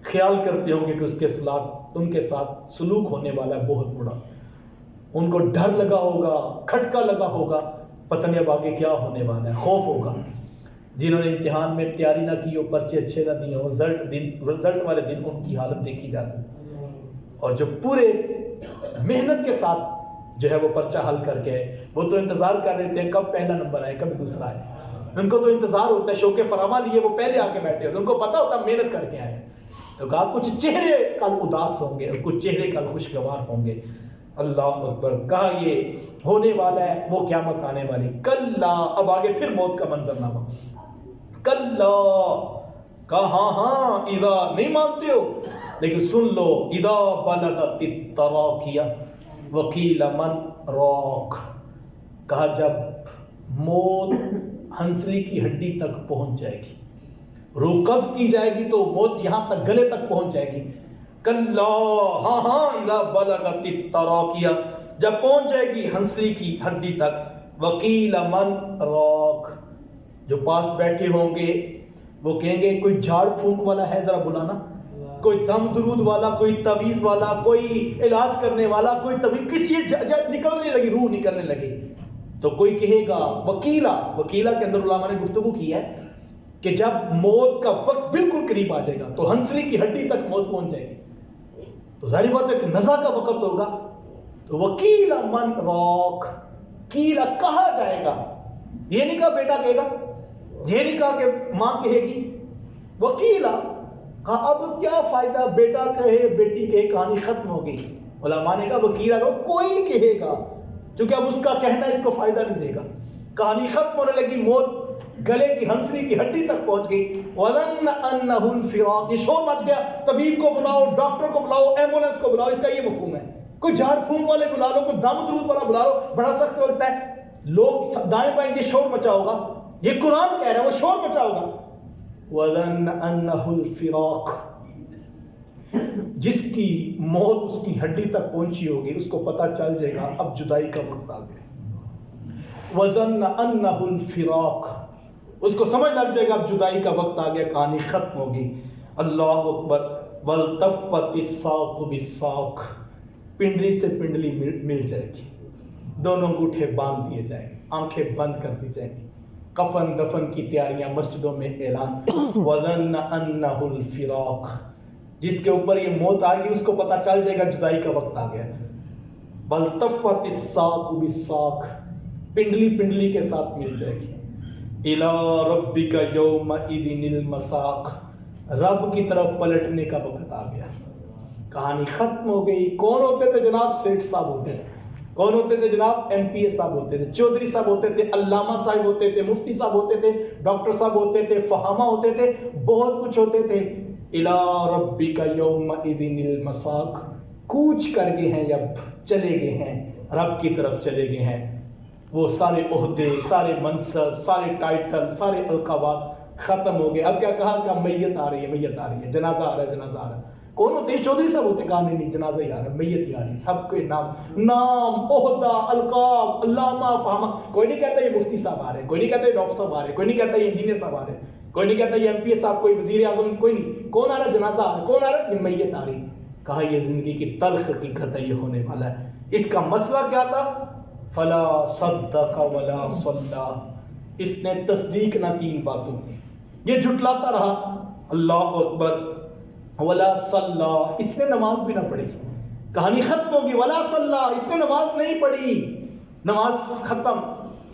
خیال کرتے ہوں گے کہ ان کے ساتھ سلوک ہونے والا ہے بہت بڑا، ان کو ڈر لگا ہوگا، کھٹکا لگا ہوگا، پتہ نہیں اب آگے کیا ہونے والا ہے، خوف ہوگا۔ جنہوں نے امتحان میں تیاری نہ کی ہو، پرچے اچھے نہ دیے ہوں، رزلٹ والے دن ان کی حالت دیکھی جاتی ہے، اور جو پورے محنت کے ساتھ جو ہے وہ پرچہ حل کر کے، وہ تو انتظار کر رہے تھے کب پہلا نمبر آئے کب دوسرا آئے، ان کو تو انتظار ہوتا ہے، شوق فراواں لیے وہ پہلے آ کے بیٹھے ہوتے، ان کو پتا ہوتا محنت کر کے آئے۔ تو کہا کچھ چہرے کل اداس ہوں گے اور کچھ چہرے کل خوشگوار ہوں گے۔ اللہ اکبر۔ کہا یہ ہونے والا ہے وہ قیامت آنے والی۔ کلا، اب آگے پھر موت کا منظرنامہ۔ کلا، کہا ہاں، اذا نہیں مانتے ہو لیکن سن لو، اذا بلغت التراقیہ وقیل من راق، کہا جب موت ہنسلی کی ہڈی تک پہنچ جائے گی، روح قبض کی جائے گی تو موت یہاں تک گلے تک پہنچ جائے گی۔ کلا، ہاں ہاں، اذا بلغت التراقیہ، جب پہنچ جائے گی ہنسلی کی ہڈی تک، وقیل من راق، جو پاس بیٹھے ہوں گے وہ کہیں گے کوئی جھاڑ پھونک والا ہے ذرا بلانا، کوئی دم درود والا، کوئی تعویذ والا، کوئی علاج کرنے والا، کوئی طبیب، کسی نکلنے لگی، روح نکلنے لگی تو کوئی کہے گا وکیلا۔ وکیلا کے اندر علماء نے گفتگو کی ہے کہ جب موت کا وقت بالکل قریب آ جائے گا تو ہنسلی کی ہڈی تک موت پہنچ جائے گی، تو ظاہر بات ہے کہ نزا کا وقت ہوگا، تو وکیلا من راق، کیلا کہا جائے گا، یہ نہیں کہا بیٹا کہے گا، یہ نہیں کہا کہ ماں کہے گی، وکیلا کہا اب کیا فائدہ، بیٹا کہے بیٹی کہے، کہانی ختم ہو گئی۔ علماء نے کہا وکیلا کو کوئی کہے گا، کیونکہ اب اس کا کہنا اس کو فائدہ نہیں دے گا، کہانی ختم ہونے لگی، موت گلے کی ہنسلی کی ہڈی تک پہنچ گئی۔ وَظَنَّ أَنَّهُ الْفِرَاقُ، یہ شور مچ گیا، طبیب کو بلاؤ، ڈاکٹر کو بلاؤ، ایمبولینس کو بلاؤ، اس کا یہ مفہوم ہے، کوئی جھاڑ پھونک والے بلا لو، کوئی دم درود والا بلا لو، بڑا سخت ہوتا ہے، لوگ دائیں بائیں یہ شور مچا ہوگا، یہ قرآن کہہ رہا ہے وہ شور مچا ہوگا۔ وَظَنَّ أَنَّهُ الْفِرَاقُ، جس کی موت اس کی ہڈی تک پہنچی ہوگی اس کو پتہ چل جائے گا اب جدائی کا وقت آ گیا۔ وَظَنَّ أَنَّهُ الْفِرَاقُ، اس کو سمجھ لگ جائے گا اب جدائی کا وقت آ گیا، کہانی ختم ہوگی۔ اللہ اکبر۔ وَالْتَفَّتِ السَّاقُ بِالسَّاقِ، پنڈلی سے پنڈلی مل جائے گی، دونوں انگوٹھے باندھ دیے جائیں گے، آنکھیں بند کر دی جائیں گی، کفن دفن کی تیاریاں مسجدوں میں اعلان. وَظَنَّ أَنَّهُ الْفِرَاقُ جس کے اوپر یہ موت آ گئی اس کو پتہ چل جائے گا جدائی کا وقت آ گیا. بَلْتَفَّتِ السَّاقُ بِالسَّاقِ پنڈلی پنڈلی کے ساتھ مل جائے گی. إِلَىٰ رَبِّكَ يَوْمَئِذٍ الْمَسَاقُ رب کی طرف پلٹنے کا وقت آ گیا. کہانی ختم ہو گئی. کون ہوتے تھے جناب؟ سیٹھ صاحب ہوتے تھے. کون ہوتے تھے جناب؟ ایم پی اے صاحب ہوتے تھے، چودھری صاحب ہوتے تھے، علامہ صاحب ہوتے تھے، مفتی صاحب ہوتے تھے، ڈاکٹر صاحب ہوتے تھے، فہامہ ہوتے تھے، بہت کچھ ہوتے تھے. اِلَىٰ رَبِّكَ يَوْمَئِذٍ الْمَسَاقُ کوچ کر گئے ہیں، یا چلے گئے ہیں، رب کی طرف چلے گئے ہیں. وہ سارے عہدے، سارے منصب، سارے ٹائٹل، سارے القابات ختم ہو گئے. اب کیا کہا کہ میت آ رہی ہے، میت آ رہی ہے، جنازہ آ رہا ہے، جنازہ آ رہا ہے. کون ہوتے ہیں؟ چودھری صاحب ہوتے. کہا نہیں جنازہ ہی آ رہا ہے، میت ہی آ رہی ہے. سب کے نام عہدہ، القاب، علامہ، فہامہ. کوئی نہیں کہتا یہ مفتی صاحب آ رہے ہیں، کوئی نہیں کہتا یہ ڈاکٹر صاحب آ رہے ہیں، کوئی نہیں کہتا یہ انجینئر صاحب آ رہے ہیں، کوئی نہیں کہتا یہ ایم پی اے صاحب، کوئی وزیر اعظم، کوئی نہیں. کون آ رہا ہے؟ جنازہ آ رہا ہے. کون آ رہا ہے؟ یہ میت آ رہی ہے. کہا یہ زندگی کی تلخ حقیقت ہے، یہ ہونے والا ہے. اس کا مسئلہ کیا تھا؟ فلا صدق ولا صلی اس نے تصدیق نہ تین باتوں کی، یہ جھٹلاتا رہا. اللہ اکبر. ولا صلی اس نے نماز بھی نہ پڑھی. کہانی ختم ہوگی. ولا صلی اس نے نماز نہیں پڑھی. نماز ختم،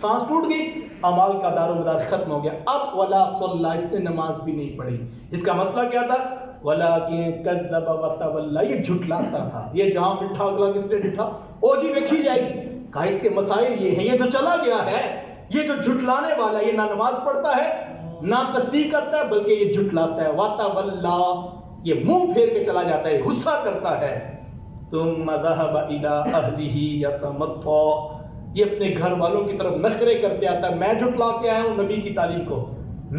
سانس ٹوٹ گئی، اعمال کا دار و مدار ختم ہو گیا. اب ولا صلی اس نے نماز بھی نہیں پڑھی. اس کا مسئلہ کیا تھا؟ وَلَٰكِن كَذَّبَ وَتَوَلَّىٰ یہ جھٹلاتا تھا. یہ جہاں بٹھا اگلا کس نے بٹھا او جی دیکھی جائے گی. کہا اس کے مسائل یہ ہیں، یہ تو چلا گیا ہے. یہ جو جھٹلانے والا ہے، یہ نہ نماز پڑھتا ہے نہ تصدیق کرتا ہے، بلکہ یہ جھٹلاتا ہے. وَتَوَلَّىٰ یہ منہ پھیر کے چلا جاتا ہے، غصہ کرتا ہے. ثُمَّ ذَهَبَ إِلَىٰ أَهْلِهِ يَتَمَطَّىٰ یہ اپنے گھر والوں کی طرف نخرے کرتے آتا ہے. میں جھٹلا کے آیا ہوں نبی کی تعلیم کو،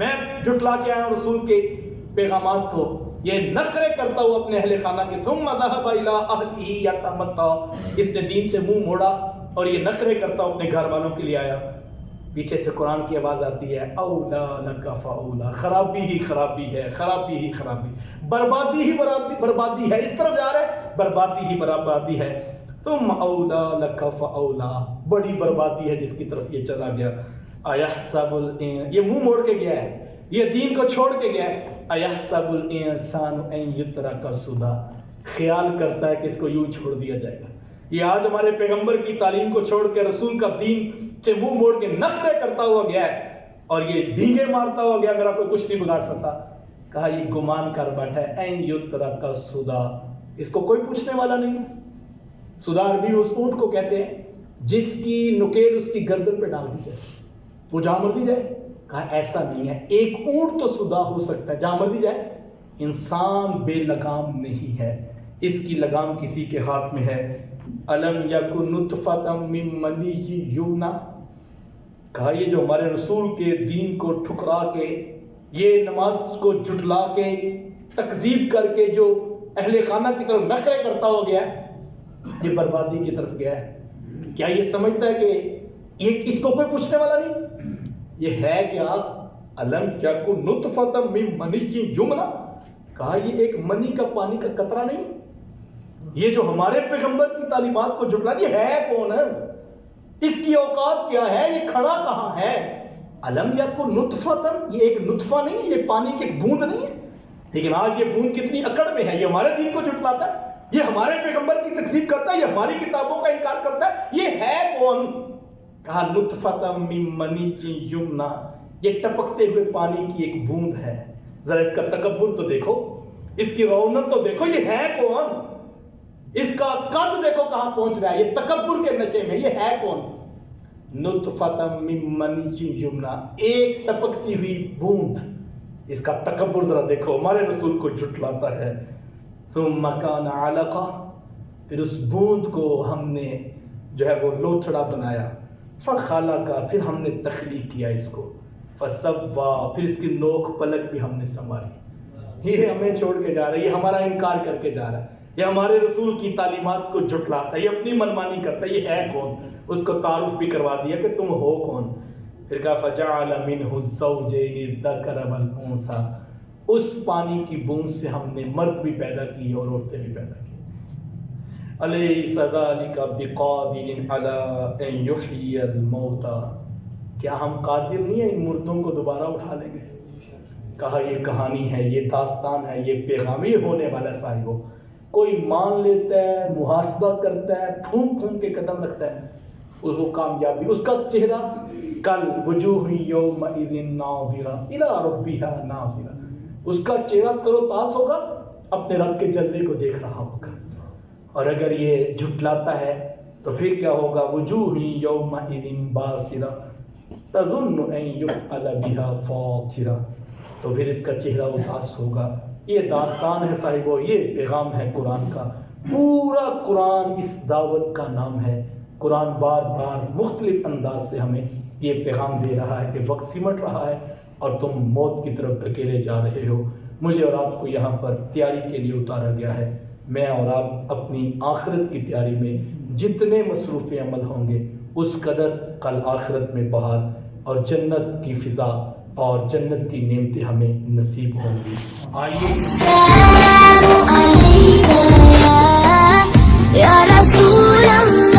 میں جھٹلا کے آیا ہوں رسول کے پیغامات کو. یہ نخرے کرتا ہوا اپنے اہل خانہ کے. ثم ذهب الى اهله يتمطى اس نے دین سے منہ موڑا اور یہ نخرے کرتا ہوا اپنے گھر والوں کے لیے آیا. پیچھے سے قرآن کی آواز آتی ہے اولا لک فاولا خرابی ہی خرابی ہے، خرابی ہی خرابی، بربادی ہی بربادی ہے. اس طرف جا رہے ہیں، بربادی ہی بربادی ہے. ثم اولا لک فاولا بڑی بربادی ہے جس کی طرف یہ چلا گیا. ایحسب یہ منہ موڑ کے گیا ہے، یہ دین کو چھوڑ کے گیا ہے. ایحسب الانسان ان یترک سدی خیال کرتا ہے کہ اس کو یوں چھوڑ دیا جائے گا. یہ آج ہمارے پیغمبر کی تعلیم کو چھوڑ کے رسول کا دین سے منہ موڑ کے نخرے کرتا ہوا گیا ہے اور یہ ڈینگے مارتا ہوا گیا. میرا کوئی کچھ نہیں بگاڑ سکتا. کہا یہ گمان کر بیٹھا ہے ان یترک سدی اس کو کوئی پوچھنے والا نہیں. سدا عربی اس اونٹ کو کہتے ہیں جس کی نکیل اس کی گردن پہ ڈال دی جائے، وہ جہاں مرضی جائے. کہا ایسا نہیں ہے، ایک اونٹ تو سدا ہو سکتا ہے جہاں مرضی جائے. انسان بے لگام نہیں ہے، اس کی لگام کسی کے ہاتھ میں ہے. الم یکن نطفۃ من منی یمنی کہا یہ جو ہمارے رسول کے دین کو ٹھکرا کے، یہ نماز کو جھٹلا کے، تکذیب کر کے جو اہل خانہ کی طرف نخرے کرتا ہو گیا ہے، یہ بربادی کی طرف گیا ہے. کیا یہ سمجھتا ہے کہ یہ اس کو کوئی پوچھنے والا نہیں؟ یہ ہے کیا؟ الم یکن نطفۃ من منی یمنی کہا یہ ایک منی کا پانی کا قطرہ نہیں. یہ جو ہمارے پیغمبر کی تعلیمات کو جھٹلا یہ ہے کون ہے؟ اس کی اوقات کیا ہے؟ یہ کھڑا کہاں ہے؟ الم یکن نطفۃ یہ ایک نطفہ نہیں، یہ پانی کی ایک بوند نہیں ہے. لیکن آج یہ بوند کتنی اکڑ میں ہے، یہ ہمارے دین کو جھٹلاتا ہے، یہ ہمارے پیغمبر کی تکذیب کرتا ہے، یہ ہماری کتابوں کا انکار کرتا ہے. یہ ہے کون؟ کہا نطفۃ من منی یمنی یہ ٹپکتے ہوئے پانی کی ایک بوند ہے. ذرا اس کا تکبر تو دیکھو، اس کی رونق تو دیکھو. یہ ہے کون؟ اس کا قد دیکھو کہاں پہنچ رہا ہے، یہ تکبر کے نشے میں. یہ ہے کون؟ نطفۃ من منی یمنی ایک ٹپکتی ہوئی بوند. اس کا تکبر ذرا دیکھو، ہمارے رسول کو جھٹلاتا ہے. ثم کان علقہ پھر اس بوند کو ہم نے جو ہے وہ لوتھڑا بنایا. فخلق پھر ہم نے تخلیق کیا اس کو. فسوا پھر اس کی نوک پلک بھی ہم نے سنبھالی. یہ ہمیں چھوڑ کے جا رہا ہے، یہ ہمارا انکار کر کے جا رہا ہے، یہ ہمارے رسول کی تعلیمات کو جھٹلاتا ہے، یہ اپنی منمانی کرتا ہے. یہ ہے کون؟ اس کو تعارف بھی کروا دیا کہ تم ہو کون. پھر کہا فجعل منہ الزوجین الذکر والانثی اس پانی کی بوند سے ہم نے مرد بھی پیدا کی اور عورتیں بھی پیدا کی. الیس ذلک بقادر علی ان یحیی الموتى کیا ہم قادر نہیں ہیں ان مردوں کو دوبارہ اٹھا لیں گے؟ کہا یہ کہانی ہے، یہ داستان ہے، یہ پیغام یہ ہونے والا صاحب ہو. کوئی مان لیتا ہے، محاسبہ کرتا ہے، پھونک پھونک کے قدم رکھتا ہے، اس کو کامیابی. اس کا چہرہ کل وجوہ یومئذ ناظرہ الی ربہا ناظرہ، اس کا چہرہ تر و تازہ ہوگا، اپنے رب کے جلوے کو دیکھ رہا ہوگا. اور اگر یہ جھٹلاتا ہے تو پھر کیا ہوگا؟ وجوہ یومئذ باسرہ تظن ان یفعل بها فاقرہ، تو پھر اس کا چہرہ اداس ہوگا. یہ داستان ہے صاحبو، یہ پیغام ہے قرآن کا. پورا قرآن اس دعوت کا نام ہے. قرآن بار بار مختلف انداز سے ہمیں یہ پیغام دے رہا ہے کہ وقت سمٹ رہا ہے اور تم موت کی طرف دھکیلے جا رہے ہو. مجھے اور آپ کو یہاں پر تیاری کے لیے اتارا گیا ہے. میں اور آپ اپنی آخرت کی تیاری میں جتنے مصروف عمل ہوں گے اس قدر کل آخرت میں بہار اور جنت کی فضا اور جنت کی نعمتیں ہمیں نصیب ہوں گی. آئیے السلام علیکم یا رسول اللہ.